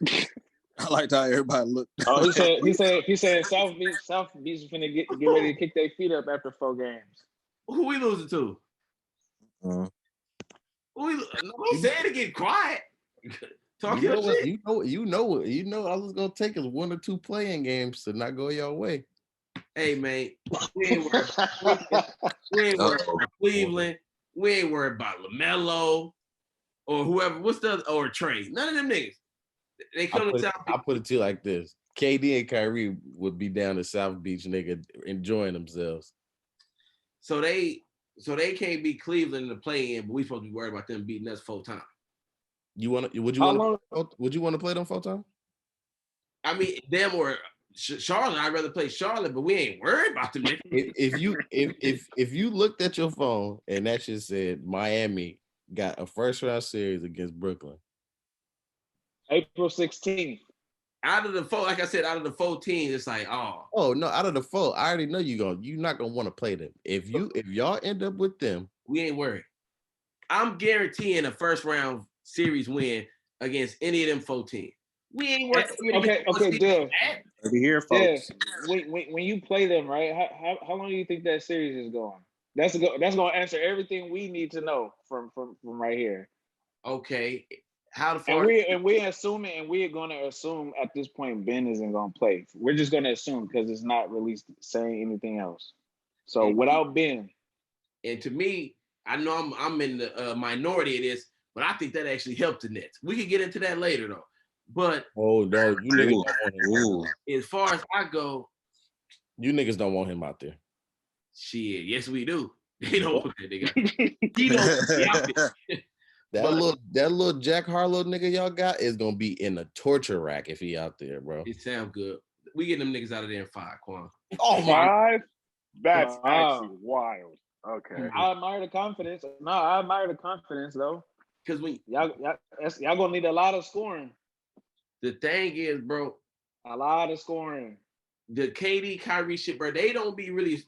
Speaker 3: I liked how everybody looked.
Speaker 4: Oh, he said South Beach is finna get ready to kick their feet up after 4 games.
Speaker 1: Who we losing to? Don't say it to get quiet. Talk your shit.
Speaker 2: You know. I was gonna take us 1 or 2 playing games to not go your way.
Speaker 1: Hey man, we ain't worried about Cleveland. We ain't worried about LaMelo or whoever. What's the or Trey? None of them niggas. They come to South Beach.
Speaker 2: I'll put it to you like this: KD and Kyrie would be down to South Beach, nigga, enjoying themselves.
Speaker 1: So they can't beat Cleveland in the play-in, but we supposed to be worried about them beating us 4 times.
Speaker 2: Would you want to play them 4 times? I
Speaker 1: mean, them or Charlotte. I'd rather play Charlotte, but we ain't worried about them.
Speaker 2: If you looked at your phone and that shit said Miami got a first round series against Brooklyn,
Speaker 4: April 16th.
Speaker 1: Out of the 4, like I said, out of the 4 teams, it's like,
Speaker 2: oh no, out of the 4, I already know you're not gonna want to play them. If y'all end up with them,
Speaker 1: we ain't worried. I'm guaranteeing a first round series win against any of them 4 teams. We ain't worried.
Speaker 4: Okay, Dill.
Speaker 3: Over here, folks.
Speaker 4: Yeah. When you play them, right? How long do you think that series is going? That's gonna answer everything we need to know from right here.
Speaker 1: Okay. How the far?
Speaker 4: And we're gonna assume at this point Ben isn't gonna play. We're just gonna assume because it's not released saying anything else. So without Ben,
Speaker 1: and to me, I know I'm in the minority of this, but I think that actually helped the Nets. We could get into that later though. But
Speaker 2: you niggas
Speaker 1: as far as I go,
Speaker 2: you niggas don't want him out there.
Speaker 1: Shit, yes we do. They don't want that nigga. He don't be out there.
Speaker 2: That little Jack Harlow nigga y'all got is gonna be in a torture rack if he out there, bro.
Speaker 1: It sounds good. We get them niggas out of there in 5, Quan.
Speaker 5: Oh my! 5? That's actually wild. Okay.
Speaker 4: I admire the confidence. No, I admire the confidence though.
Speaker 1: Because when
Speaker 4: y'all gonna need a lot of scoring.
Speaker 1: The thing is, bro,
Speaker 4: a lot of scoring.
Speaker 1: The KD, Kyrie shit, bro, they don't be really.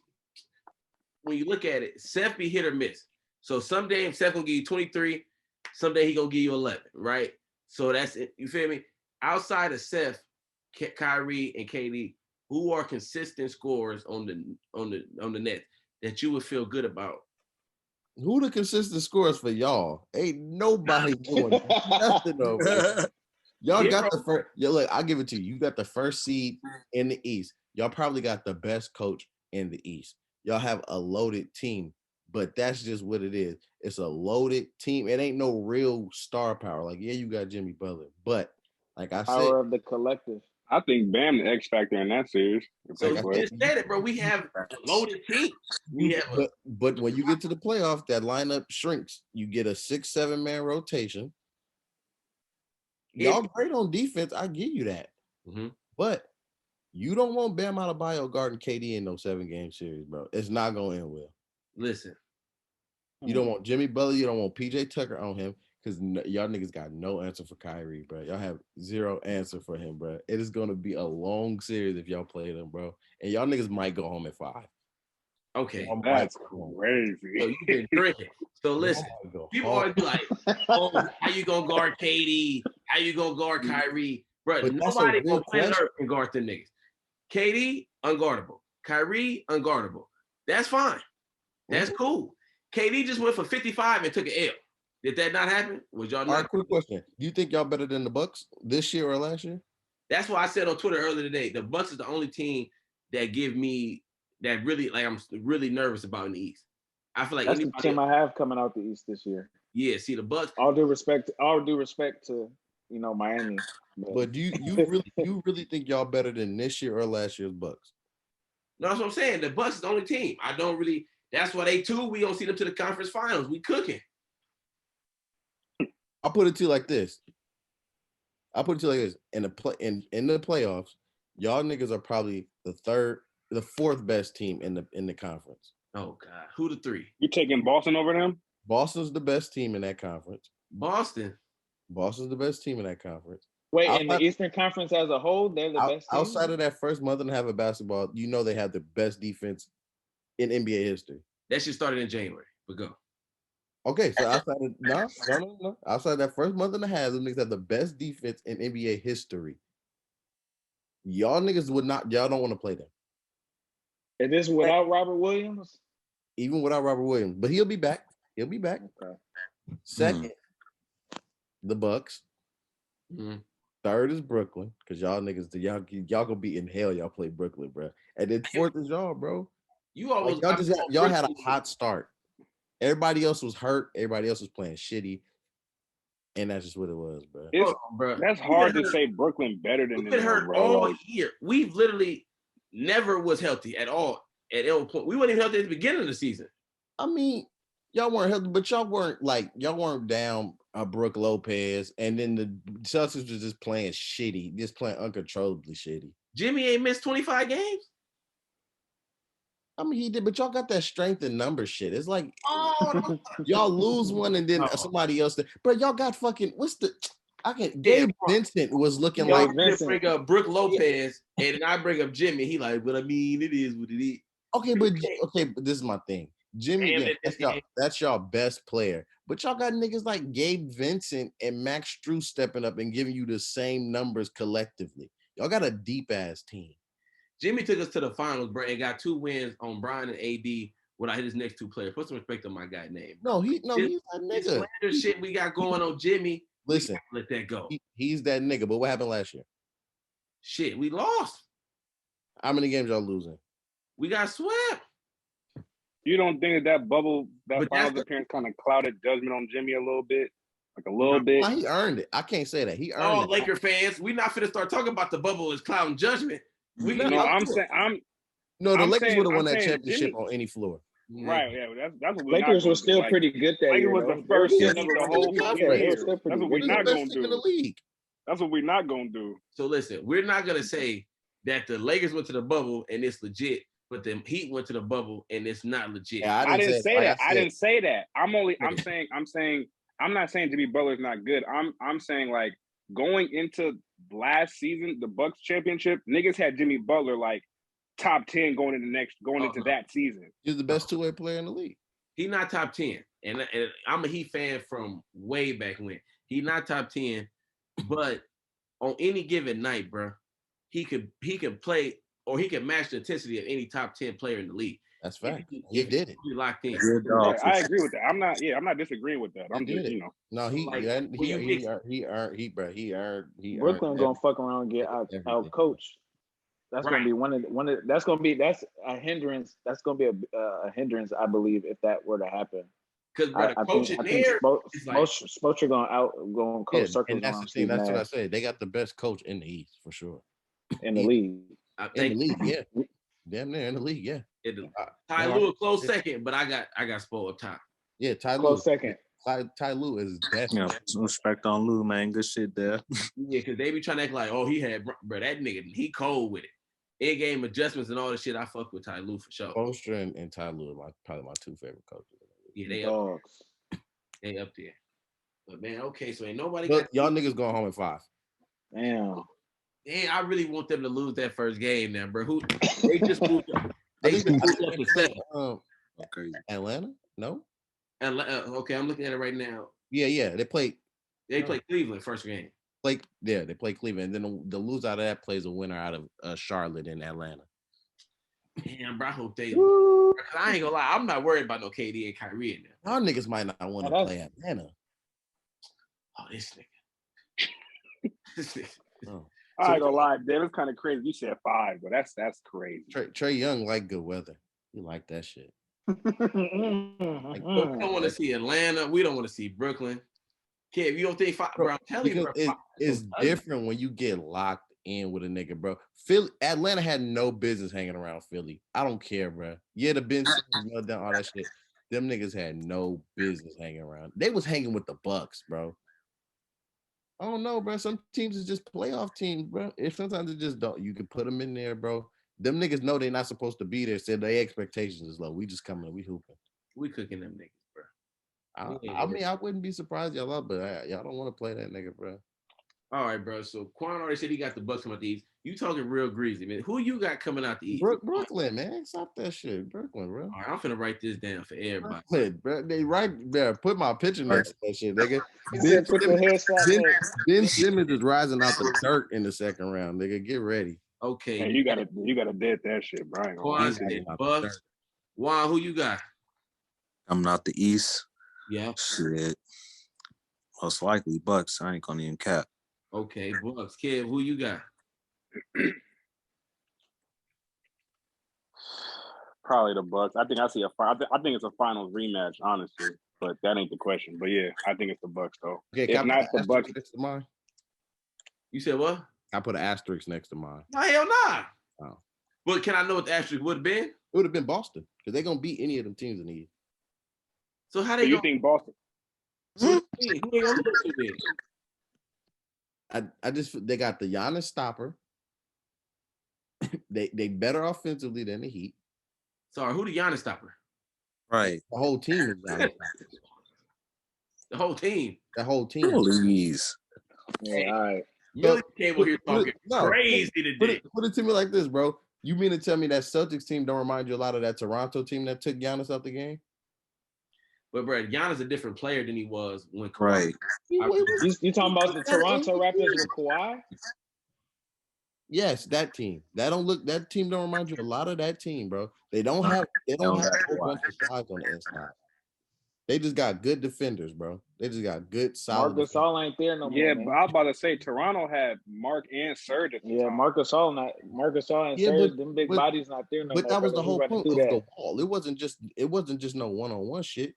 Speaker 1: When you look at it, Seth be hit or miss. So some days Seth gonna give you 23, someday he gonna give you 11, right? So that's it. You feel me? Outside of Seth, Kyrie, and KD, who are consistent scorers on the net that you would feel good about?
Speaker 2: Who the consistent scorers for y'all? Ain't nobody doing nothing over. Y'all got the first. Yeah, look, I'll give it to you. You got the first seed in the East. Y'all probably got the best coach in the East. Y'all have a loaded team, but that's just what it is. It's a loaded team. It ain't no real star power. Like, yeah, you got Jimmy Butler, but like I said,
Speaker 4: power of the collective.
Speaker 5: I think Bam the X factor in that series. If
Speaker 1: So
Speaker 5: they
Speaker 1: you
Speaker 5: play.
Speaker 1: just said it, bro. We have a loaded team. We have a,
Speaker 2: But when you get to the playoffs, that lineup shrinks. You get a 6-7 man rotation. Y'all great on defense. I give you that. But you don't want Bam Adebayo guarding KD in no 7-game series, bro. It's not going to end well.
Speaker 1: listen.
Speaker 2: You don't want Jimmy Butler. You don't want PJ Tucker on him because y'all niggas got no answer for Kyrie, bro. Y'all have zero answer for him, bro. It is going to be a long series if y'all play them, bro. And y'all niggas might go home at 5.
Speaker 1: Okay.
Speaker 5: That's crazy.
Speaker 1: So you've been drinking. So listen, people always be like, oh, how you gonna guard KD? How you gonna guard Kyrie? Bro,
Speaker 2: But
Speaker 1: nobody on planet Earth can guard them niggas. KD, unguardable. Kyrie, unguardable. That's fine. That's cool. KD just went for 55 and took an L. Did that not happen? Was y'all not?
Speaker 2: All right, quick question. Do you think y'all better than the Bucks this year or last year?
Speaker 1: That's why I said on Twitter earlier today, the Bucks is the only team that give me that really, like, I'm really nervous about in the East. I feel like
Speaker 4: that's the team I have coming out the East this year.
Speaker 1: Yeah, see the Bucks.
Speaker 4: All due respect to Miami.
Speaker 2: But do you really think y'all better than this year or last year's Bucks?
Speaker 1: No, that's what I'm saying. The Bucks is the only team. I don't really. That's why they too. We don't see them to the conference finals. We cooking.
Speaker 2: I'll put it to you like this. In the playoffs, y'all niggas are probably the fourth best team in the conference.
Speaker 1: Oh God, who the 3?
Speaker 5: You taking Boston over them?
Speaker 2: Boston's the best team in that conference.
Speaker 1: Boston's
Speaker 2: the best team in that conference.
Speaker 4: Wait, in the Eastern Conference as a whole, they're the best team?
Speaker 2: Outside of that first month and a half of basketball, they have the best defense in NBA history.
Speaker 1: That shit started in January, but go.
Speaker 2: Okay, so outside of no. Outside of that first month and a half, them niggas have the best defense in NBA history. Y'all niggas y'all don't want to play them.
Speaker 4: Is this without Robert Williams?
Speaker 2: Even without Robert Williams, but he'll be back. Okay. Second, the Bucks. Third is Brooklyn, because y'all niggas, y'all gonna be in hell. Y'all play Brooklyn, bro. And then fourth is y'all, bro.
Speaker 1: You almost
Speaker 2: y'all had a hot start. Everybody else was hurt. Everybody else was playing shitty, and that's just what it was, bro.
Speaker 5: That's hard to say Brooklyn better than them.
Speaker 1: We've been hurt all year. We've literally never was healthy at all. At any point, we weren't even healthy at the beginning of the season.
Speaker 2: I mean, y'all weren't healthy, but y'all weren't down Brooke Lopez, and then the Celtics was just playing shitty, just playing uncontrollably shitty.
Speaker 1: Jimmy ain't missed 25 games.
Speaker 2: I mean, he did, but y'all got that strength in numbers shit. It's like, y'all lose one and then somebody else. Bro, y'all got fucking, Gabe Vincent was looking like.
Speaker 1: Bring up Brooke Lopez, and then I bring up Jimmy. He like, but I mean, it is what it is.
Speaker 2: Okay, but this is my thing. Jimmy, that's y'all best player. But y'all got niggas like Gabe Vincent and Max Strus stepping up and giving you the same numbers collectively. Y'all got a deep-ass team.
Speaker 1: Jimmy took us to the finals, bro, and got 2 wins on Brian and AD when I hit his next 2 players. Put some respect on my guy name.
Speaker 2: He's that nigga.
Speaker 1: This shit we got going on Jimmy.
Speaker 2: Listen,
Speaker 1: let that go.
Speaker 2: He's that nigga. But what happened last year?
Speaker 1: Shit, we lost.
Speaker 2: How many games y'all losing?
Speaker 1: We got swept.
Speaker 5: You don't think that bubble, that finals appearance kind of clouded judgment on Jimmy a little bit? Like a little bit?
Speaker 2: He earned it. I can't say that. He earned it.
Speaker 1: Laker fans, we not finna start talking about the bubble as clouding judgment.
Speaker 2: The Lakers would have won that championship on any floor.
Speaker 5: Right, yeah, that's what we
Speaker 4: Lakers were still pretty good that year.
Speaker 5: Lakers was the first seed of the whole year. That's what we're not going to do. That's what we're not going to do.
Speaker 1: So listen, we're not going to say that the Lakers went to the bubble and it's legit, but the Heat went to the bubble and it's not legit.
Speaker 5: Yeah, I didn't say that. I didn't say that. I'm not saying Jimmy Butler's not good. I'm saying like going into last season, the Bucks championship, niggas had Jimmy Butler like top 10 going into that season.
Speaker 2: He's the best two-way player in the league.
Speaker 1: He's not top 10. And I'm a Heat fan from way back when. He's not top 10, but on any given night, bro, he could play or he could match the intensity of any top 10 player in the league.
Speaker 2: That's fact. He did it.
Speaker 1: He locked in.
Speaker 5: Yeah, I agree with that. I'm not disagreeing with that. I'm just,
Speaker 2: No, he
Speaker 4: Brooklyn gonna fuck around and get out coached. That's gonna be that's a hindrance. That's gonna be a hindrance, I believe, if that were to happen.
Speaker 1: Because the coach in there,
Speaker 4: Spoelstra going coach circles.
Speaker 2: And that's the thing. That's what I said. They got the best coach in the East for sure.
Speaker 4: in the league.
Speaker 1: I
Speaker 2: In
Speaker 1: think
Speaker 2: the league, yeah. Damn near in the league, yeah.
Speaker 1: Ty Lue a close second, but I got spoiled up top.
Speaker 2: Yeah, Ty Lue.
Speaker 4: Close second.
Speaker 2: Ty Lue is definitely.
Speaker 3: Yeah, some respect on Lou, man. Good shit there.
Speaker 1: Yeah, because they be trying to act like, oh, he had, bro, that nigga, he cold with it. In-game adjustments and all the shit, I fuck with Ty Lue for sure.
Speaker 2: Spoelstra and Ty Lue are probably my two favorite coaches.
Speaker 1: Yeah, they
Speaker 4: Dogs.
Speaker 1: they up there. But man, okay, so ain't nobody
Speaker 2: But y'all niggas going home at 5.
Speaker 4: Damn.
Speaker 1: Damn, I really want them to lose that first game now, bro. They just moved up. They just moved up to 7.
Speaker 3: Crazy.
Speaker 2: Atlanta? No?
Speaker 1: Okay, I'm looking at it right now.
Speaker 2: Yeah. They play
Speaker 1: Cleveland first game.
Speaker 2: they play Cleveland, and then the loser out of that plays a winner out of Charlotte and Atlanta.
Speaker 1: Damn, bro, I hope they. I ain't gonna lie, I'm not worried about no KD and Kyrie in there.
Speaker 2: Y'all niggas might not want to play Atlanta.
Speaker 1: Oh, this nigga. This nigga.
Speaker 2: Oh.
Speaker 5: I ain't gonna lie, Dave, it's kind of crazy. You said 5, but that's crazy.
Speaker 2: Trey Young like good weather. He like that shit.
Speaker 1: We don't want to see Atlanta. We don't want to see Brooklyn. Kev, you don't think 5, bro? I'm telling you, bro,
Speaker 2: it's different when you get locked in with a nigga, bro. Atlanta had no business hanging around Philly. I don't care, bro. Yeah, the Ben Simmons, done all that shit. Them niggas had no business hanging around. They was hanging with the Bucks, bro. I don't know, bro. Some teams is just playoff teams, bro. If sometimes it just don't, you can put them in there, bro. Them niggas know they're not supposed to be there. Said their expectations is low. We just coming, we hooping.
Speaker 1: We cooking them niggas, bro.
Speaker 2: I mean, I wouldn't be surprised y'all up, but y'all don't want to play that nigga, bro.
Speaker 1: All right, bro. So Quan already said he got the Bucks coming out the East. You talking real greasy, man. Who you got coming out the East?
Speaker 2: Brooklyn, man. Stop that shit. Brooklyn, bro.
Speaker 1: All right, I'm finna write this down for everybody.
Speaker 2: Brooklyn, bro. They right there. Put my picture next to that shit, nigga. Ben Simmons is rising out the dirt in the second round, nigga. Get ready.
Speaker 1: Okay.
Speaker 5: Hey, you gotta dead that shit, Brian.
Speaker 1: Quan said Bucks. Juan, who you got?
Speaker 3: Coming out the East.
Speaker 1: Yeah.
Speaker 3: Shit. Most likely Bucks. I ain't gonna even cap.
Speaker 1: Okay, Bucks. Kev, who you got?
Speaker 5: Probably the Bucks. I think it's a finals rematch, honestly. But that ain't the question. But yeah, I think it's the Bucks though.
Speaker 2: Okay,
Speaker 5: if not the Bucks.
Speaker 2: Next to mine?
Speaker 1: You said what?
Speaker 2: I put an asterisk next to mine.
Speaker 1: No, hell nah.
Speaker 2: Oh.
Speaker 1: But can I know what the asterisk would have been?
Speaker 2: It would have been Boston because they're gonna beat any of them teams in the East.
Speaker 1: So how
Speaker 5: So
Speaker 1: they
Speaker 5: you think Boston?
Speaker 1: Who ain't gonna lose to then?
Speaker 2: I just they got the Giannis stopper. they better offensively than the Heat.
Speaker 1: Sorry, who the Giannis stopper?
Speaker 3: Right.
Speaker 2: The whole team is Giannis.
Speaker 1: The whole team.
Speaker 2: The whole team.
Speaker 3: Please.
Speaker 4: Yeah, all right.
Speaker 1: Milly came over here talking crazy today.
Speaker 2: Put it to me like this, bro. You mean to tell me that Celtics team don't remind you a lot of that Toronto team that took Giannis out the game?
Speaker 1: But bro, Giannis a different player than he was when Kawhi.
Speaker 3: Right.
Speaker 4: You talking about the Toronto Raptors with Kawhi?
Speaker 2: Yes, that team. That team don't remind you a lot of that team, bro. They don't have a whole bunch of size on the inside. They just got good defenders, bro. They just got good solid.
Speaker 4: Marc Gasol ain't there no more.
Speaker 5: Yeah,
Speaker 4: man.
Speaker 5: but I was about to say Toronto had Mark and Serge at the time.
Speaker 4: Marc Gasol and Serge, them big bodies not there no more.
Speaker 2: But that was the whole point of
Speaker 4: that.
Speaker 2: the wall. It wasn't just no one-on-one shit.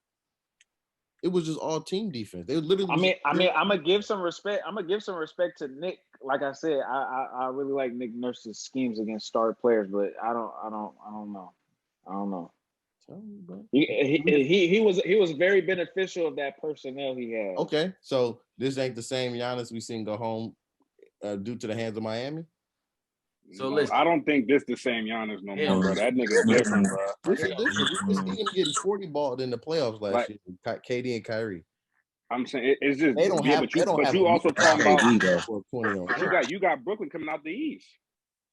Speaker 2: It was just all team defense. They literally.
Speaker 4: I'm gonna give some respect. I'm gonna give some respect to Nick. Like I said, I really like Nick Nurse's schemes against star players, but I don't know. He was very beneficial of that personnel he had.
Speaker 2: Okay, so this ain't the same Giannis we seen go home due to the hands of Miami.
Speaker 1: So listen,
Speaker 5: I don't think this the same Giannis no more, bro. That nigga's different, bro.
Speaker 2: This is different. He getting 40 balled in the playoffs last year. KD and Kyrie.
Speaker 5: I'm saying it's just
Speaker 2: they don't have.
Speaker 5: But you also talking about
Speaker 2: you
Speaker 5: got Brooklyn coming out the East,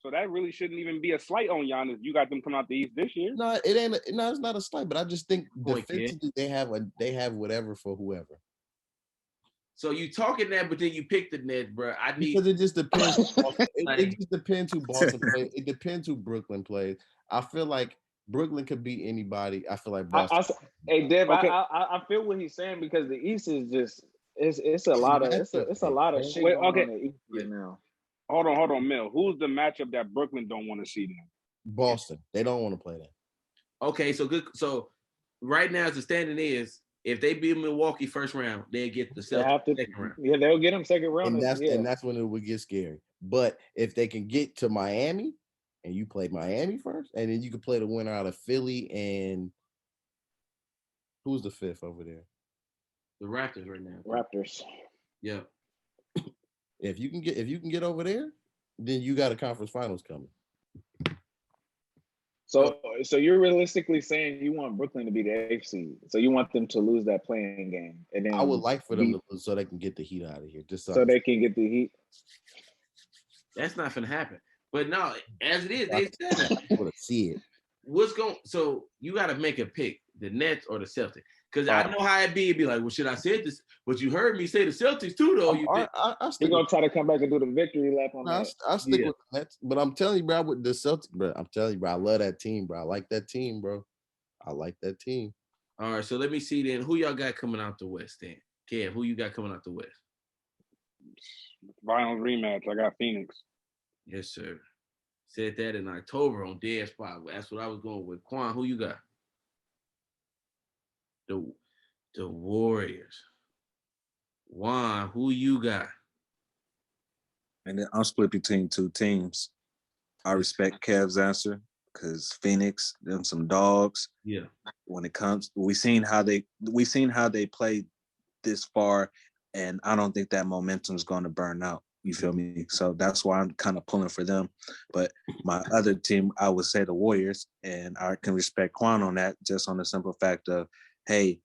Speaker 5: so that really shouldn't even be a slight on Giannis. You got them coming out the East this year.
Speaker 2: No, it ain't. No, it's not a slight. But I just think defensively they have whatever for whoever.
Speaker 1: So you talking that, but then you pick the Nets, bro.
Speaker 2: Because it just depends. It just depends who Boston plays. It depends who Brooklyn plays. I feel like Brooklyn could beat anybody. I feel like Boston.
Speaker 4: Hey, Dev,
Speaker 5: okay.
Speaker 4: I feel what he's saying because the East is just it's a lot of shit going on in the East right now.
Speaker 5: Hold on, Mel. Who's the matchup that Brooklyn don't want to see then?
Speaker 2: Boston. They don't want to play that.
Speaker 1: Okay, so good. So right now, as the standing is, if they beat Milwaukee first round, they'll get the second round.
Speaker 4: Yeah, they'll get them second round.
Speaker 2: And that's when it would get scary. But if they can get to Miami and you play Miami first, and then you can play the winner out of Philly and who's the fifth over there?
Speaker 1: The Raptors right now.
Speaker 4: Raptors.
Speaker 1: Yeah.
Speaker 2: If you can get over there, then you got a conference finals coming.
Speaker 4: So you're realistically saying you want Brooklyn to be the eighth seed. So you want them to lose that playing game, and then
Speaker 2: I would like for them to lose so they can get the Heat out of here. Just
Speaker 4: so they can get the Heat.
Speaker 1: That's not gonna happen. But no, as it is, they said
Speaker 2: to see it.
Speaker 1: What's going? So you got to make a pick: the Nets or the Celtics. Because I know how it be. It'd be like, well, should I say this? But you heard me say the Celtics too, though.
Speaker 4: He's gonna try to come back and do the victory lap on that.
Speaker 2: I stick with the Nets, but I'm telling you, bro, with the Celtics, bro, I'm telling you, bro, I love that team, bro. I like that team, bro. I like that team.
Speaker 1: All right, so let me see then. Who y'all got coming out the West then? Kev, who you got coming out the West?
Speaker 5: Violent rematch. I got Phoenix.
Speaker 1: Yes, sir. Said that in October on Dead Spot. That's what I was going with. Quan, who you got? The Warriors. Wuan, who you got?
Speaker 3: And then I'm split between two teams. I respect Kev's answer because Phoenix, them some dogs.
Speaker 1: Yeah.
Speaker 3: When it comes, we seen how they played this far, and I don't think that momentum is going to burn out. You feel me? So that's why I'm kind of pulling for them. But my other team, I would say the Warriors, and I can respect Quan on that, just on the simple fact of, hey,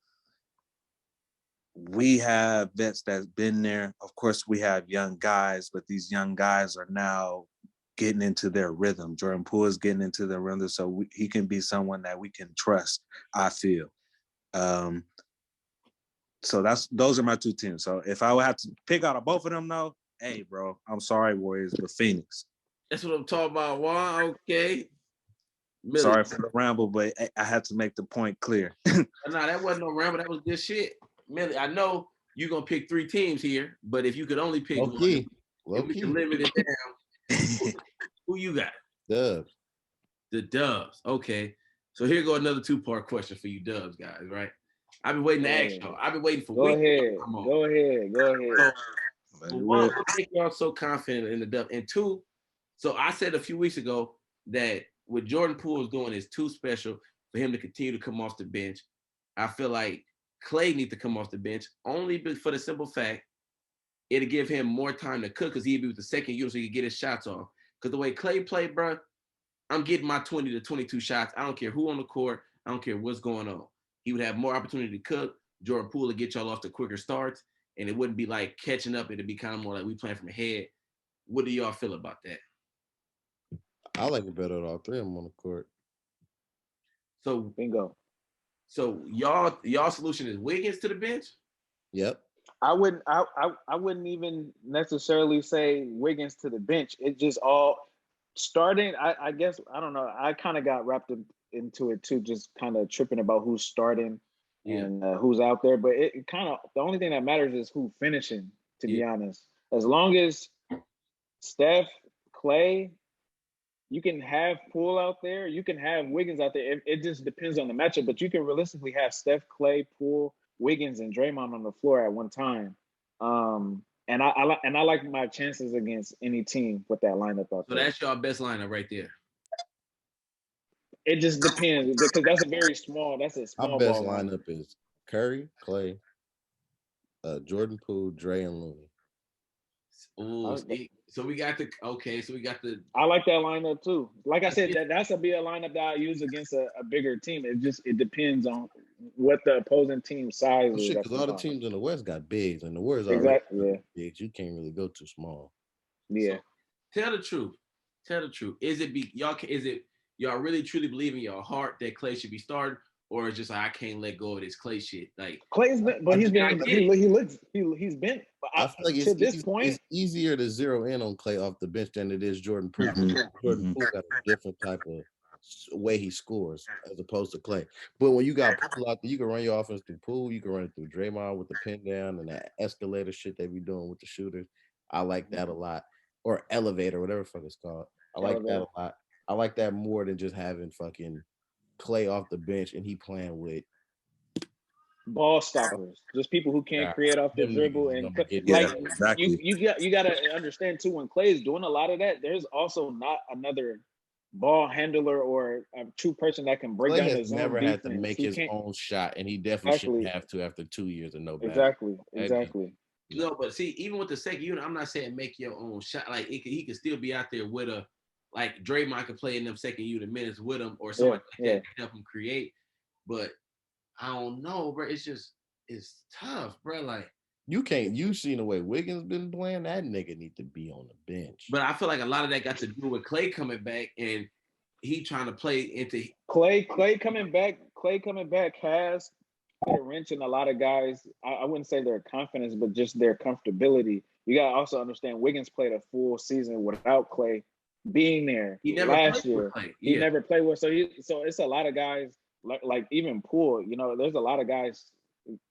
Speaker 3: we have vets that's been there. Of course, we have young guys, but these young guys are now getting into their rhythm. Jordan Poole is getting into their rhythm, so he can be someone that we can trust, I feel. So those are my two teams. So if I would have to pick out of both of them, though, hey, bro, I'm sorry, Warriors, but Phoenix.
Speaker 1: That's what I'm talking about, Juan. Okay.
Speaker 3: Milly. Sorry for the ramble, but I had to make the point clear.
Speaker 1: No, that wasn't no ramble. That was good shit. Milly, I know you're going to pick three teams here, but if you could only pick one, if we can limit it down, who you got?
Speaker 2: Dubs.
Speaker 1: The Dubs. Okay. So here go another two-part question for you Dubs guys, right? I've been waiting to ask y'all. I've been waiting for weeks.
Speaker 4: Go ahead.
Speaker 1: So one, what make y'all so confident in the Dubs? And two, so I said a few weeks ago that what Jordan Poole is doing is too special for him to continue to come off the bench. I feel like Clay needs to come off the bench only for the simple fact it'll give him more time to cook because he'd be with the second unit so he can get his shots off. Because the way Clay played, bro, I'm getting my 20 to 22 shots. I don't care who on the court. I don't care what's going on. He would have more opportunity to cook. Jordan Poole would get y'all off to quicker starts, and it wouldn't be like catching up. It'd be kind of more like we playing from ahead. What do y'all feel about that?
Speaker 2: I like it better with all three of them on the court.
Speaker 1: So
Speaker 4: bingo.
Speaker 1: So y'all solution is Wiggins to the bench?
Speaker 2: Yep.
Speaker 4: I wouldn't even necessarily say Wiggins to the bench. It just all starting. I guess I don't know. I kind of got wrapped into it too, just kind of tripping about who's starting and who's out there. But it kind of the only thing that matters is who finishing. To be honest, as long as Steph, Clay, you can have Poole out there, you can have Wiggins out there. It just depends on the matchup, but you can realistically have Steph, Clay, Poole, Wiggins, and Draymond on the floor at one time. And I like my chances against any team with that lineup out there.
Speaker 1: So that's y'all best lineup right there.
Speaker 4: It just depends because that's a small
Speaker 2: Our best lineup is Curry, Clay, Jordan Poole, Dre, and Looney.
Speaker 1: Ooh, so we got the
Speaker 4: I like that lineup too. Like I said, that's a lineup that I use against a bigger team. It depends on what the opposing team size is.
Speaker 2: Because all the teams in the West got bigs, and the Warriors
Speaker 4: are
Speaker 2: bigs. You can't really go too small.
Speaker 4: Yeah.
Speaker 1: So, tell the truth. Is it y'all really truly believe in your heart that Clay should be starting, or it's just like I can't let go of this Clay shit? Like
Speaker 4: Clay's been, but he's been. He's been.
Speaker 2: I feel like it's easier to zero in on Clay off the bench than it is Jordan Poole. Jordan Poole got a different type of way he scores as opposed to Clay. But when you got Poole out there, you can run your offense through Poole. You can run it through Draymond with the pin down and that escalator shit they be doing with the shooters. I like that a lot. Or elevator, whatever the fuck it's called. I like that a lot. I like that more than just having fucking Clay off the bench and he playing with
Speaker 4: ball stoppers, just people who can't create off the
Speaker 2: them
Speaker 4: dribble.
Speaker 2: niggas
Speaker 4: And
Speaker 2: gonna get
Speaker 3: Yeah,
Speaker 4: like
Speaker 3: exactly.
Speaker 4: you got to understand too, when Clay's doing a lot of that, there's also not another ball handler or a true person that can break
Speaker 2: Clay
Speaker 4: down
Speaker 2: has
Speaker 4: his own
Speaker 2: never had to
Speaker 4: defense.
Speaker 2: make
Speaker 4: He
Speaker 2: his
Speaker 4: can't.
Speaker 2: own shot, and he definitely
Speaker 4: Exactly.
Speaker 2: shouldn't have to after 2 years of no basketball.
Speaker 4: Exactly. Exactly.
Speaker 1: No, but see, even with the second unit, I'm not saying make your own shot. Like he could still be out there with a, like Draymond could play in them second unit minutes with him, or somebody like that to help him create. But I don't know, bro. It's tough, bro. Like
Speaker 2: You seen the way Wiggins been playing. That nigga need to be on the bench.
Speaker 1: but I feel like a lot of that got to do with Clay coming back and he trying to play into
Speaker 4: Clay coming back. Clay coming back has put a wrench in a lot of guys. I wouldn't say their confidence, but just their comfortability. You gotta also understand Wiggins played a full season without Clay being there
Speaker 1: he never
Speaker 4: last
Speaker 1: played with
Speaker 4: year.
Speaker 1: Clay.
Speaker 4: He
Speaker 1: Yeah.
Speaker 4: never played with, so it's a lot of guys like even Poole. You know, there's a lot of guys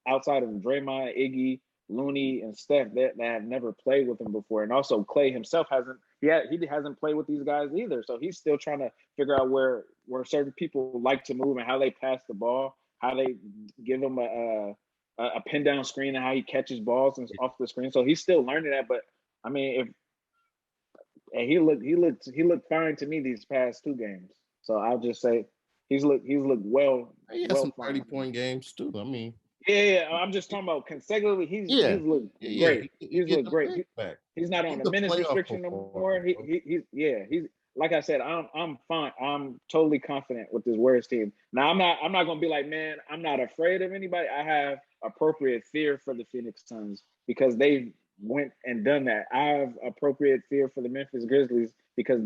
Speaker 4: outside of Draymond, Iggy, Looney, and Steph that have never played with him before. And also Clay himself he hasn't played with these guys either. So he's still trying to figure out where certain people like to move and how they pass the ball, how they give him a pin down screen and how he catches balls and off the screen. So he's still learning that. But I mean, he looked fine to me these past 2 games. So I'll just say he's looked well.
Speaker 2: He had some 30-point games too. I mean,
Speaker 4: yeah, I'm just talking about consecutively. He's looked great. He's looked great. He's not on the minutes restriction no more. He's like I said, I'm fine. I'm totally confident with this Warriors team. Now I'm not gonna be like, man, I'm not afraid of anybody. I have appropriate fear for the Phoenix Suns because they went and done that. I have appropriate fear for the Memphis Grizzlies because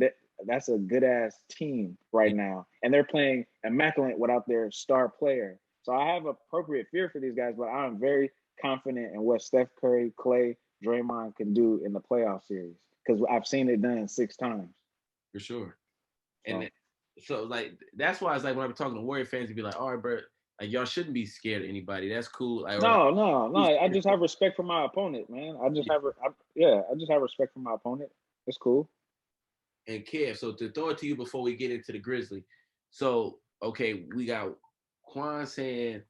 Speaker 4: that's a good ass team right now, and they're playing immaculate without their star player. So I have appropriate fear for these guys, but I'm very confident in what Steph Curry, Clay, Draymond can do in the playoff series because I've seen it done 6 times.
Speaker 1: For sure. And so like that's why it's like when I'm talking to Warrior fans, to be like, all right, bro, like y'all shouldn't be scared of anybody. That's cool. Like,
Speaker 4: no. I just have respect for my opponent, man. I just have respect for my opponent. It's cool.
Speaker 1: And Kev, so to throw it to you before we get into the Grizzly. So okay, we got Quan saying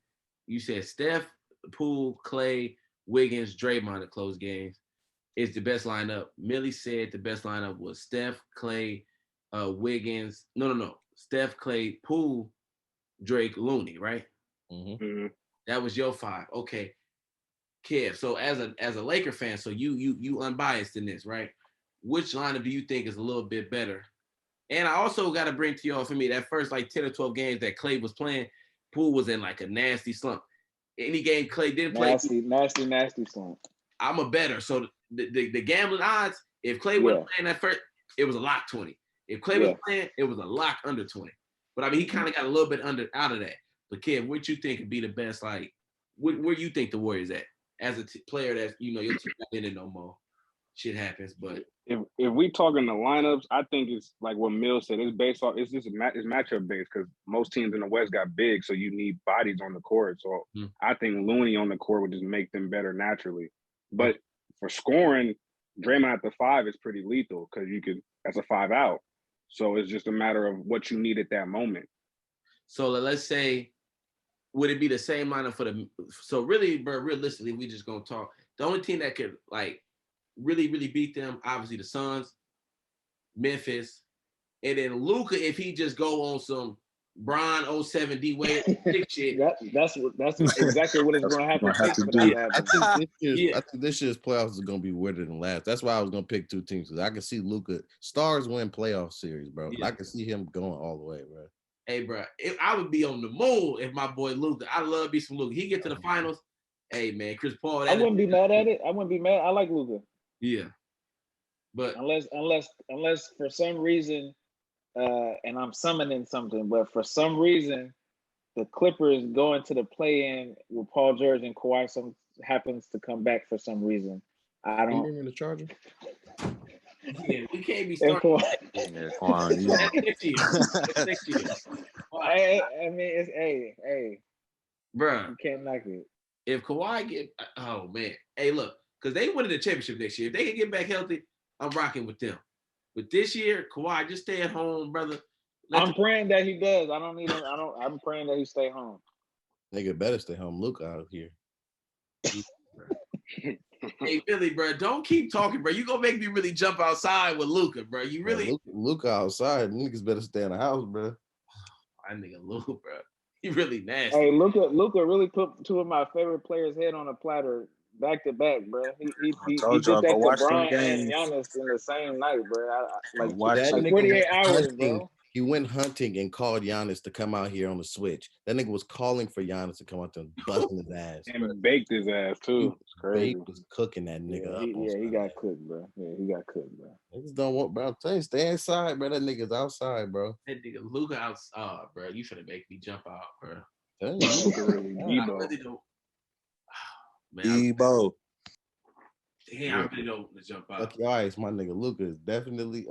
Speaker 1: you said Steph, Poole, Clay, Wiggins, Draymond to close games is the best lineup. Millie said the best lineup was Steph, Clay, Wiggins. No. Steph, Clay, Poole, Drake, Looney, right?
Speaker 2: mm-hmm.
Speaker 1: That was your 5. Okay. Kev, so as a Laker fan, so you unbiased in this, right? Which lineup do you think is a little bit better? And I also got to bring to y'all, for me, that first like 10 or 12 games that Clay was playing, Poole was in like a nasty slump. Any game Clay didn't play,
Speaker 4: nasty slump.
Speaker 1: I'm a better. So the gambling odds, if Clay wasn't playing that first, it was a lock 20. If Clay was playing, it was a lock under 20. But I mean, he kind of got a little bit out of that. But Kev, what you think would be the best? Like, where you think the Warriors at as a player that's your team not in it no more? Shit happens, but
Speaker 5: if we talking the lineups, I think it's like what Mill said. It's based off. It's just it's matchup based because most teams in the West got big, so you need bodies on the court. So I think Looney on the court would just make them better naturally. But for scoring, Draymond at the 5 is pretty lethal because that's a 5 out. So it's just a matter of what you need at that moment.
Speaker 1: So let's say, would it be the same lineup for the? So really, bro, realistically, we just gonna talk. The only team that could like really beat them, obviously the Suns, Memphis, and then Luka if he just go on some Bron 07 D Wade shit.
Speaker 4: That's exactly what it's going to happen.
Speaker 2: I think this year's playoffs is going to be weirder than last. That's why I was going to pick 2 teams because I can see Luka stars win playoff series, bro. Yeah. I can see him going all the way, bro.
Speaker 1: Hey, bro, I would be on the moon if my boy Luka. I love me some Luka. He get to the finals. Hey, man, Chris Paul.
Speaker 4: I wouldn't be mad at it. I wouldn't be mad. I like Luka.
Speaker 1: Yeah, but
Speaker 4: unless for some reason, and I'm summoning something, but for some reason, the Clippers go into the play-in with Paul George and Kawhi happens to come back for some reason. I don't.
Speaker 2: You remember the Charger?
Speaker 1: Yeah, we can't be starting.
Speaker 3: Quan,
Speaker 1: That's next year.
Speaker 4: I mean, it's hey,
Speaker 1: bro.
Speaker 4: You can't knock it.
Speaker 1: If Kawhi oh man, hey, look. Because they winning the championship next year. If they can get back healthy, I'm rocking with them. But this year, Kawhi, just stay at home, brother.
Speaker 4: I'm praying that he does. I'm praying that he stay home.
Speaker 2: Nigga better stay home. Luka out here.
Speaker 1: Hey, Billy, bro, don't keep talking, bro. You gonna make me really jump outside with Luca, bro. You really,
Speaker 2: Luka outside. Niggas better stay in the house, bro.
Speaker 1: I nigga Luca, bro. He really nasty.
Speaker 4: Hey, Luca really put two of my favorite players' head on a platter back to back, bro. He did that to
Speaker 3: watch them
Speaker 4: Bron and
Speaker 3: games.
Speaker 4: Giannis in the same night, bro. Like
Speaker 3: Watch
Speaker 2: That
Speaker 3: it.
Speaker 2: nigga
Speaker 4: 48
Speaker 2: went
Speaker 4: hours,
Speaker 2: hunting.
Speaker 4: bro.
Speaker 2: He went hunting and called Giannis to come out here on the switch. That nigga was calling for Giannis to come out there and busting his ass.
Speaker 5: And baked his ass too. It's crazy.
Speaker 2: He was cooking that nigga up.
Speaker 4: He got cooked, bro. Yeah, he got cooked, bro.
Speaker 2: Niggas don't want, bro. I'm telling you, stay inside, bro. That nigga's outside, bro.
Speaker 1: That nigga Luca outside, bro. You finna make me jump out, bro.
Speaker 5: Luka really
Speaker 1: I
Speaker 5: Debo.
Speaker 1: really don't. Man,
Speaker 3: Debo.
Speaker 1: I really don't want to jump out.
Speaker 2: Fuck your eyes, my nigga. Luka is definitely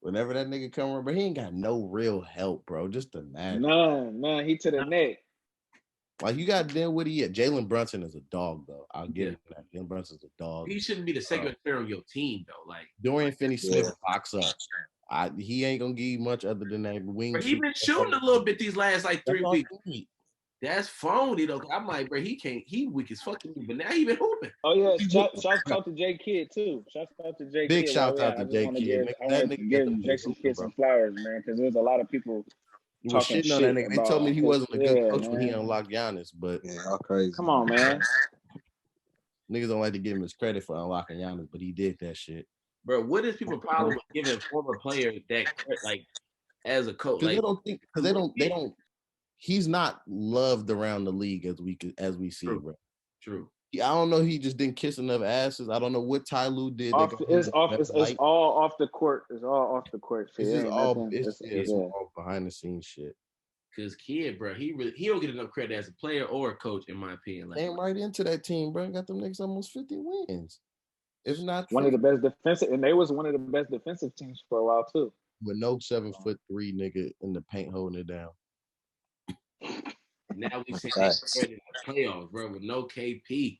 Speaker 2: whenever that nigga come around, but he ain't got no real help, bro. Just the man.
Speaker 4: None. He to the neck.
Speaker 2: Like you got Dinwiddie. Jalen Brunson is a dog, though. I'll give him that. Jalen Brunson's a dog.
Speaker 1: He shouldn't be the second player on your team, though. Like
Speaker 2: Dorian Finney-Smith box up. He ain't gonna give you much other than that wing.
Speaker 1: But he been shooting a little bit these last like 3 weeks. That's phony though. I'm like, bro, he weak as fucking. But now he been hooping.
Speaker 4: Oh yeah, shout out to J Kidd too. Shout out to J Kidd.
Speaker 2: Big shout out to J Kidd.
Speaker 4: I want to give Jason Kidd some flowers, man, because there's a lot of people talking shit on that nigga.
Speaker 2: They told me he wasn't a good coach when he unlocked Giannis, but
Speaker 3: all crazy.
Speaker 4: Come on, man.
Speaker 2: Niggas don't like to give him his credit for unlocking Giannis, but he did that shit.
Speaker 1: Bro, what is people's problem with giving former players that like as a coach? Like,
Speaker 2: they don't. He's not loved around the league as we see, bro.
Speaker 1: True.
Speaker 2: I don't know. He just didn't kiss enough asses. I don't know what Ty Lue did.
Speaker 4: It's all off the court. It's all off the court. Shit.
Speaker 2: It's all behind the scenes shit.
Speaker 1: Cause Kid, bro, he don't get enough credit as a player or a coach, in my opinion. Like,
Speaker 2: came right into that team, bro. Got them niggas almost 50 wins. If not
Speaker 4: one of the best defensive, and they was one of the best defensive teams for a while too.
Speaker 2: With no 7'3" nigga in the paint holding it down.
Speaker 1: Now we see in the playoffs, bro, with no KP.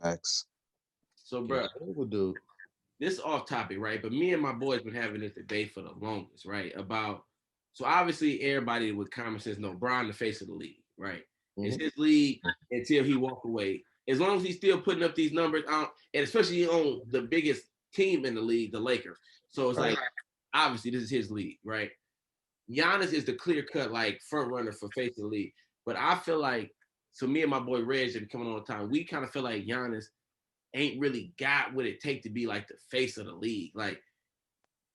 Speaker 3: Facts.
Speaker 1: So, bro, this off topic, right? But me and my boys been having this debate for the longest, right? About so obviously everybody with common sense know Bron the face of the league, right? Mm-hmm. It's his league until he walk away. As long as he's still putting up these numbers, and especially on the biggest team in the league, the Lakers. So it's like obviously this is his league, right? Giannis is the clear-cut, like, front runner for face of the league. But I feel like, so me and my boy Reg have been coming on the time, we kind of feel like Giannis ain't really got what it takes to be, like, the face of the league. Like,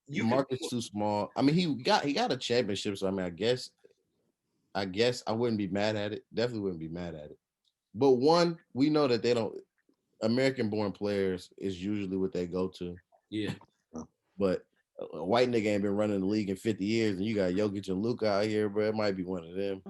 Speaker 2: the market's too small. I mean, he got a championship, so, I mean, I guess I wouldn't be mad at it. Definitely wouldn't be mad at it. But, one, we know that they don't – American-born players is usually what they go to.
Speaker 1: Yeah.
Speaker 2: But – a white nigga ain't been running the league in 50 years, and you got Jokic and Luka out here, bro. It might be one of them.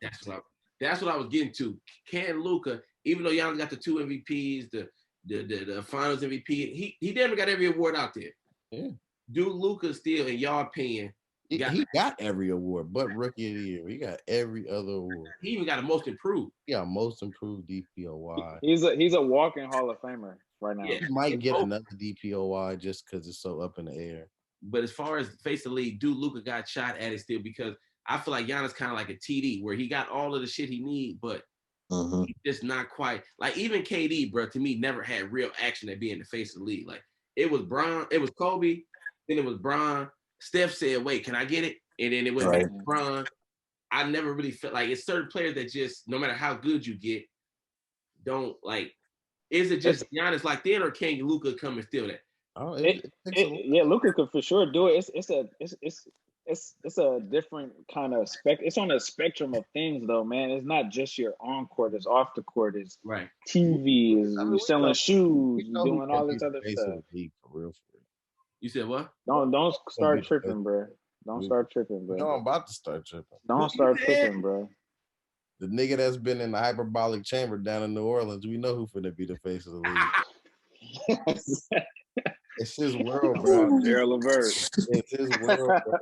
Speaker 1: That's what I was getting to. Can Luka, even though Giannis got the 2 MVPs, the Finals MVP, he never got every award out there.
Speaker 2: Yeah.
Speaker 1: Do Luka still, in your opinion,
Speaker 2: he got every award, but Rookie of the Year. He got every other award.
Speaker 1: He even got a Most Improved.
Speaker 2: He got Most Improved DPOY.
Speaker 4: He's a walking Hall of Famer right now.
Speaker 2: Yeah, he might get another DPOY just because it's so up in the air.
Speaker 1: But as far as face of the league, do Luka got shot at it still? Because I feel like Giannis kind of like a TD where he got all of the shit he need, but he's just not quite. Like even KD, bro, to me, never had real action at being the face of the league. Like it was Kobe, then it was Bron. Steph said, wait, can I get it? And then it went back to Bron. I never really felt like it's certain players that just, no matter how good you get, don't like, is it just Giannis like then or can Luka come and steal that?
Speaker 4: Luka could for sure do it. It's a different kind of it's on a spectrum of things though, man. It's not just your on court, it's off the court, it's TV, you're selling shoes, you're doing all this other stuff.
Speaker 1: You said what?
Speaker 4: Don't start tripping, bro. Don't start tripping, bro.
Speaker 2: No, I'm about to start tripping.
Speaker 4: Don't start tripping, bro.
Speaker 2: The nigga that's been in the hyperbolic chamber down in New Orleans, we know who finna be the face of the league. It's his world, bro.
Speaker 5: Gerald Levert.
Speaker 2: It's his world, bro.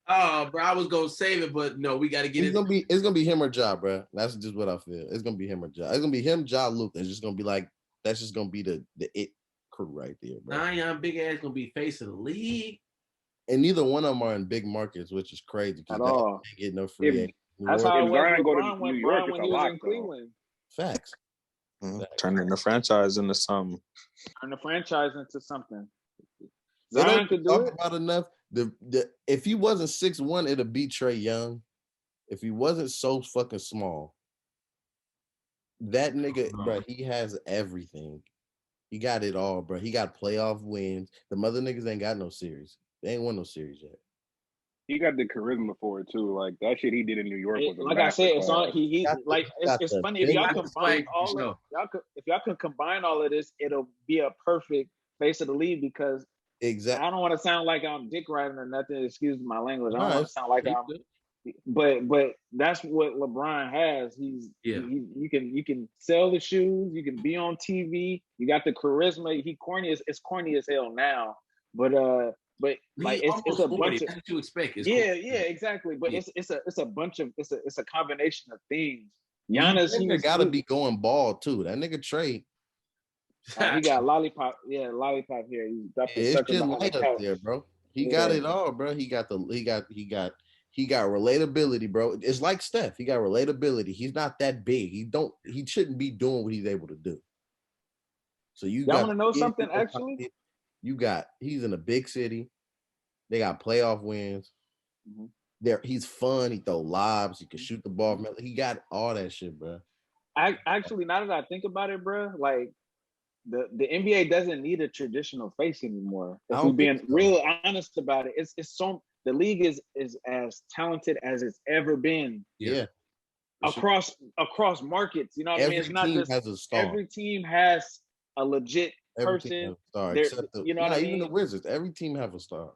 Speaker 1: Oh, bro, I was gonna save it, but no, we gotta get it.
Speaker 2: It's gonna be him or Ja, bro. That's just what I feel. It's gonna be him or Ja. It's gonna be him, Ja, Luke. It's just gonna be like that's just gonna be the it crew right there, bro.
Speaker 1: Zion, big ass gonna be face of the league.
Speaker 2: And neither one of them are in big markets, which is crazy.
Speaker 4: At all.
Speaker 2: They get no free agent
Speaker 4: That's how it
Speaker 5: If
Speaker 4: was.
Speaker 5: Zion go to
Speaker 4: LeBron
Speaker 5: New
Speaker 4: when
Speaker 5: York,
Speaker 4: Brian
Speaker 5: it's
Speaker 4: when
Speaker 5: a
Speaker 4: he was
Speaker 5: lock,
Speaker 4: in
Speaker 5: though.
Speaker 4: Cleveland.
Speaker 2: Facts.
Speaker 3: Turning the franchise into something.
Speaker 4: Turn the franchise into something.
Speaker 2: They
Speaker 4: Zion
Speaker 2: don't
Speaker 4: could do
Speaker 2: talk
Speaker 4: it.
Speaker 2: about enough. If he wasn't 6'1", it'd be Trae Young. If he wasn't so fucking small, that nigga, bro, he has everything. He got it all, bro. He got playoff wins. The mother niggas ain't got no series. They ain't won no series yet.
Speaker 5: He got the charisma for it too. Like that shit he did in New York was a
Speaker 4: Like I said, it's on.
Speaker 5: masterclass.
Speaker 4: He like it's funny if y'all combine all of if y'all could combine all of this, it'll be a perfect face of the league because
Speaker 2: exactly.
Speaker 4: I don't want to sound like I'm dick riding or nothing. Excuse my language. I don't want
Speaker 2: Nice.
Speaker 4: to sound like I'm. But that's what LeBron has. You can sell the shoes. You can be on TV. You got the charisma. He corny it's corny as hell now. But like it's a bunch of.
Speaker 1: That's what you expect.
Speaker 4: Yeah, exactly. But it's a bunch of it's a combination of things. Giannis,
Speaker 2: he gotta be going ball too. That nigga Trae.
Speaker 4: He got lollipop. Yeah, lollipop here.
Speaker 2: It's just light up there, bro. He got it all, bro. He got relatability, bro. It's like Steph. He got relatability. He's not that big. He shouldn't be doing what he's able to do. So y'all
Speaker 4: want to know something actually?
Speaker 2: He's in a big city. They got playoff wins. Mm-hmm. He's fun. He throw lobs. He can shoot the ball. He got all that shit, bro.
Speaker 4: Actually, now that I think about it, bro, like the NBA doesn't need a traditional face anymore. If we're being real honest about it, it's so the league is as talented as it's ever been.
Speaker 2: Yeah.
Speaker 4: Across markets, you know what I mean? It's not just
Speaker 2: has a star.
Speaker 4: Every team has a legit person.
Speaker 2: Except
Speaker 4: you know what I mean?
Speaker 2: Even the Wizards. Every team has a star.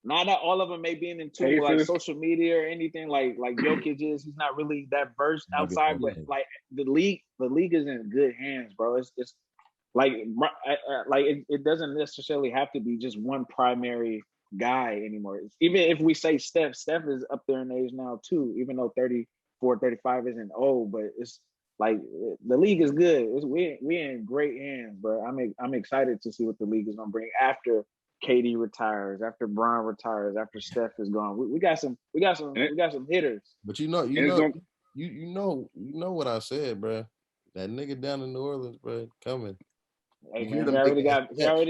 Speaker 4: Not that all of them may be into like social media or anything like Jokic is. He's not really that versed outside, but like the league is in good hands, bro. It's like it doesn't necessarily have to be just one primary guy anymore. Even if we say Steph is up there in age now too, even though 34, 35 isn't old, but it's like the league is good. We in great hands, bro. I'm excited to see what the league is gonna bring after KD retires, after Bron retires, after Steph is gone. We got some hitters.
Speaker 2: But you know what I said, bro. That nigga down in New Orleans, bro, coming.
Speaker 4: Hey man, he already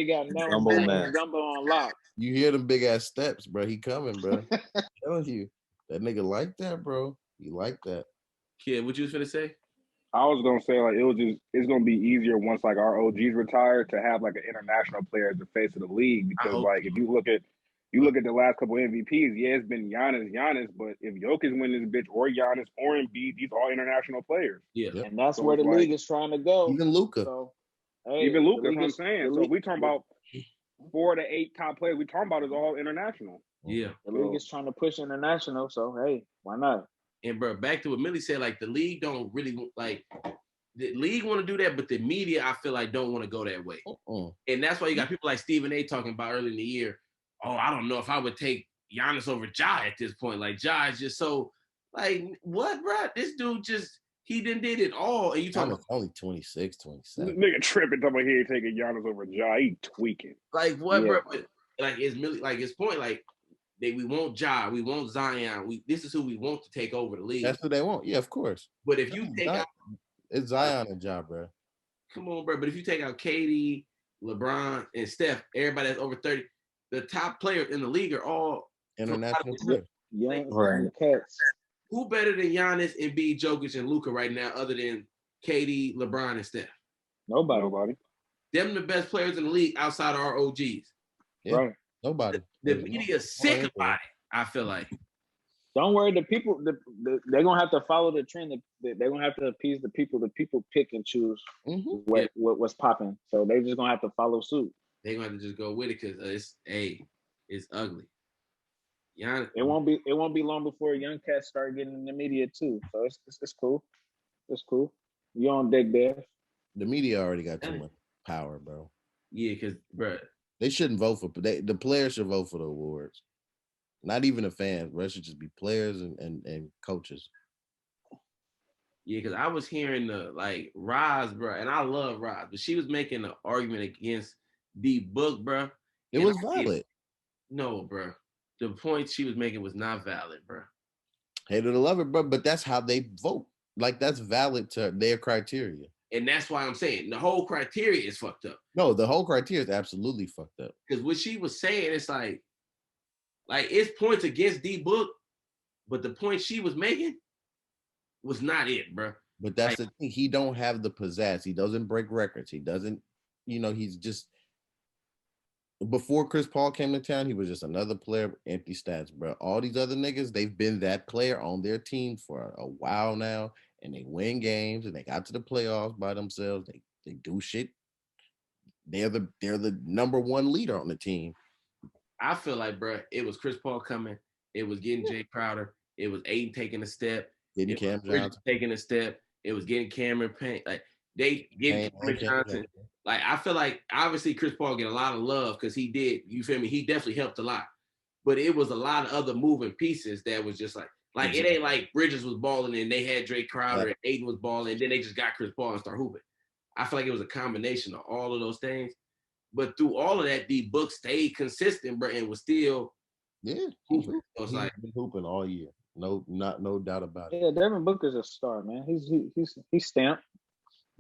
Speaker 4: got gumbo on lock.
Speaker 2: You hear them big ass steps, bro. He coming, bro. I'm telling you, that nigga like that, bro. He like that.
Speaker 1: Kid, what you was finna say?
Speaker 5: I was gonna say like it's gonna be easier once like our OGs retire to have like an international player at the face of the league because like if you look at the last couple MVPs, yeah, it's been Giannis, but if Jokic win this bitch or Giannis or Embiid, these are international players.
Speaker 1: Yeah,
Speaker 4: and that's where the league is trying to go.
Speaker 2: Even Luka.
Speaker 4: So,
Speaker 5: even Luka, that's what I'm saying. So we talking about 4 to 8 top players. We talking about is all international.
Speaker 1: Yeah,
Speaker 4: the league is trying to push international. So hey, why not?
Speaker 1: And bro, back to what Milly said, like the league don't really like the league want to do that, but the media I feel like don't want to go that way. And that's why you got people like Stephen A. talking about early in the year. Oh, I don't know if I would take Giannis over Ja at this point. Like Ja is just so like what, bro? This dude he did it all. And you talking about
Speaker 2: only 26, 27.
Speaker 5: Nigga tripping talking about he ain't taking Giannis over Ja. He tweaking.
Speaker 1: Like what, bro? But, like it's Milly, like his point, like. We want Ja, we want Zion. This is who we want to take over the league.
Speaker 2: That's who they want. Yeah, of course.
Speaker 1: But if you take out,
Speaker 2: it's Zion and Ja, bro.
Speaker 1: Come on, bro. But if you take out KD, LeBron, and Steph, everybody that's over 30, the top players in the league are all
Speaker 2: international players.
Speaker 4: Right.
Speaker 1: Who better than Giannis, Embiid, Jokic, and Luka right now, other than KD, LeBron, and Steph?
Speaker 4: Nobody.
Speaker 1: Them the best players in the league outside of our OGs.
Speaker 2: Yeah. Right. Nobody.
Speaker 1: The media's sick about it, I feel like.
Speaker 4: Don't worry, the people, they're going to have to follow the trend. They're going to have to appease the people. The people pick and choose what's popping. So they're just going to have to follow suit.
Speaker 1: They're going to have to just go with it because it's ugly. Giannis,
Speaker 4: it won't be long before young cats start getting in the media too. So it's cool. It's cool. You on deck there.
Speaker 2: The media already got too much power, bro.
Speaker 1: Yeah, because, bro.
Speaker 2: They shouldn't vote for the players should vote for the awards. Not even the fans, bro. It should just be players and coaches.
Speaker 1: Yeah, because I was hearing Roz, bro, and I love Roz, but she was making an argument against the book, bro.
Speaker 2: It was valid.
Speaker 1: No, bro. The point she was making was not valid, bro.
Speaker 2: Hate it or love it, bro. But that's how they vote. Like that's valid to their criteria.
Speaker 1: And that's why I'm saying the whole criteria is fucked up.
Speaker 2: No, the whole criteria is absolutely fucked up.
Speaker 1: Because what she was saying, it's like it's points against D Book, but the point she was making was not it, bro.
Speaker 2: But that's the thing. He don't have the pizzazz. He doesn't break records. He doesn't, he's just before Chris Paul came to town, he was just another player, empty stats, bro. All these other niggas, they've been that player on their team for a while now, and they win games and they got to the playoffs by themselves. They do shit. They're the number one leader on the team.
Speaker 1: I feel like, bro, it was Chris Paul coming. It was getting Jay Crowder. It was Aiden taking a step.
Speaker 2: Getting Cam Johnson
Speaker 1: taking a step. It was getting Cameron Payne. Like they getting Cameron Johnson. Like I feel like obviously Chris Paul get a lot of love because he did. You feel me? He definitely helped a lot. But it was a lot of other moving pieces that was just like it ain't like Bridges was balling and they had Drake Crowder and Aiden was balling and then they just got Chris Paul and start hooping. I feel like it was a combination of all of those things. But through all of that, D Book stayed consistent, bro, and was still
Speaker 2: hooping.
Speaker 1: So it's
Speaker 2: he's been hooping all year. No doubt about it.
Speaker 4: Yeah, Devin Booker's a star, man. He's stamped.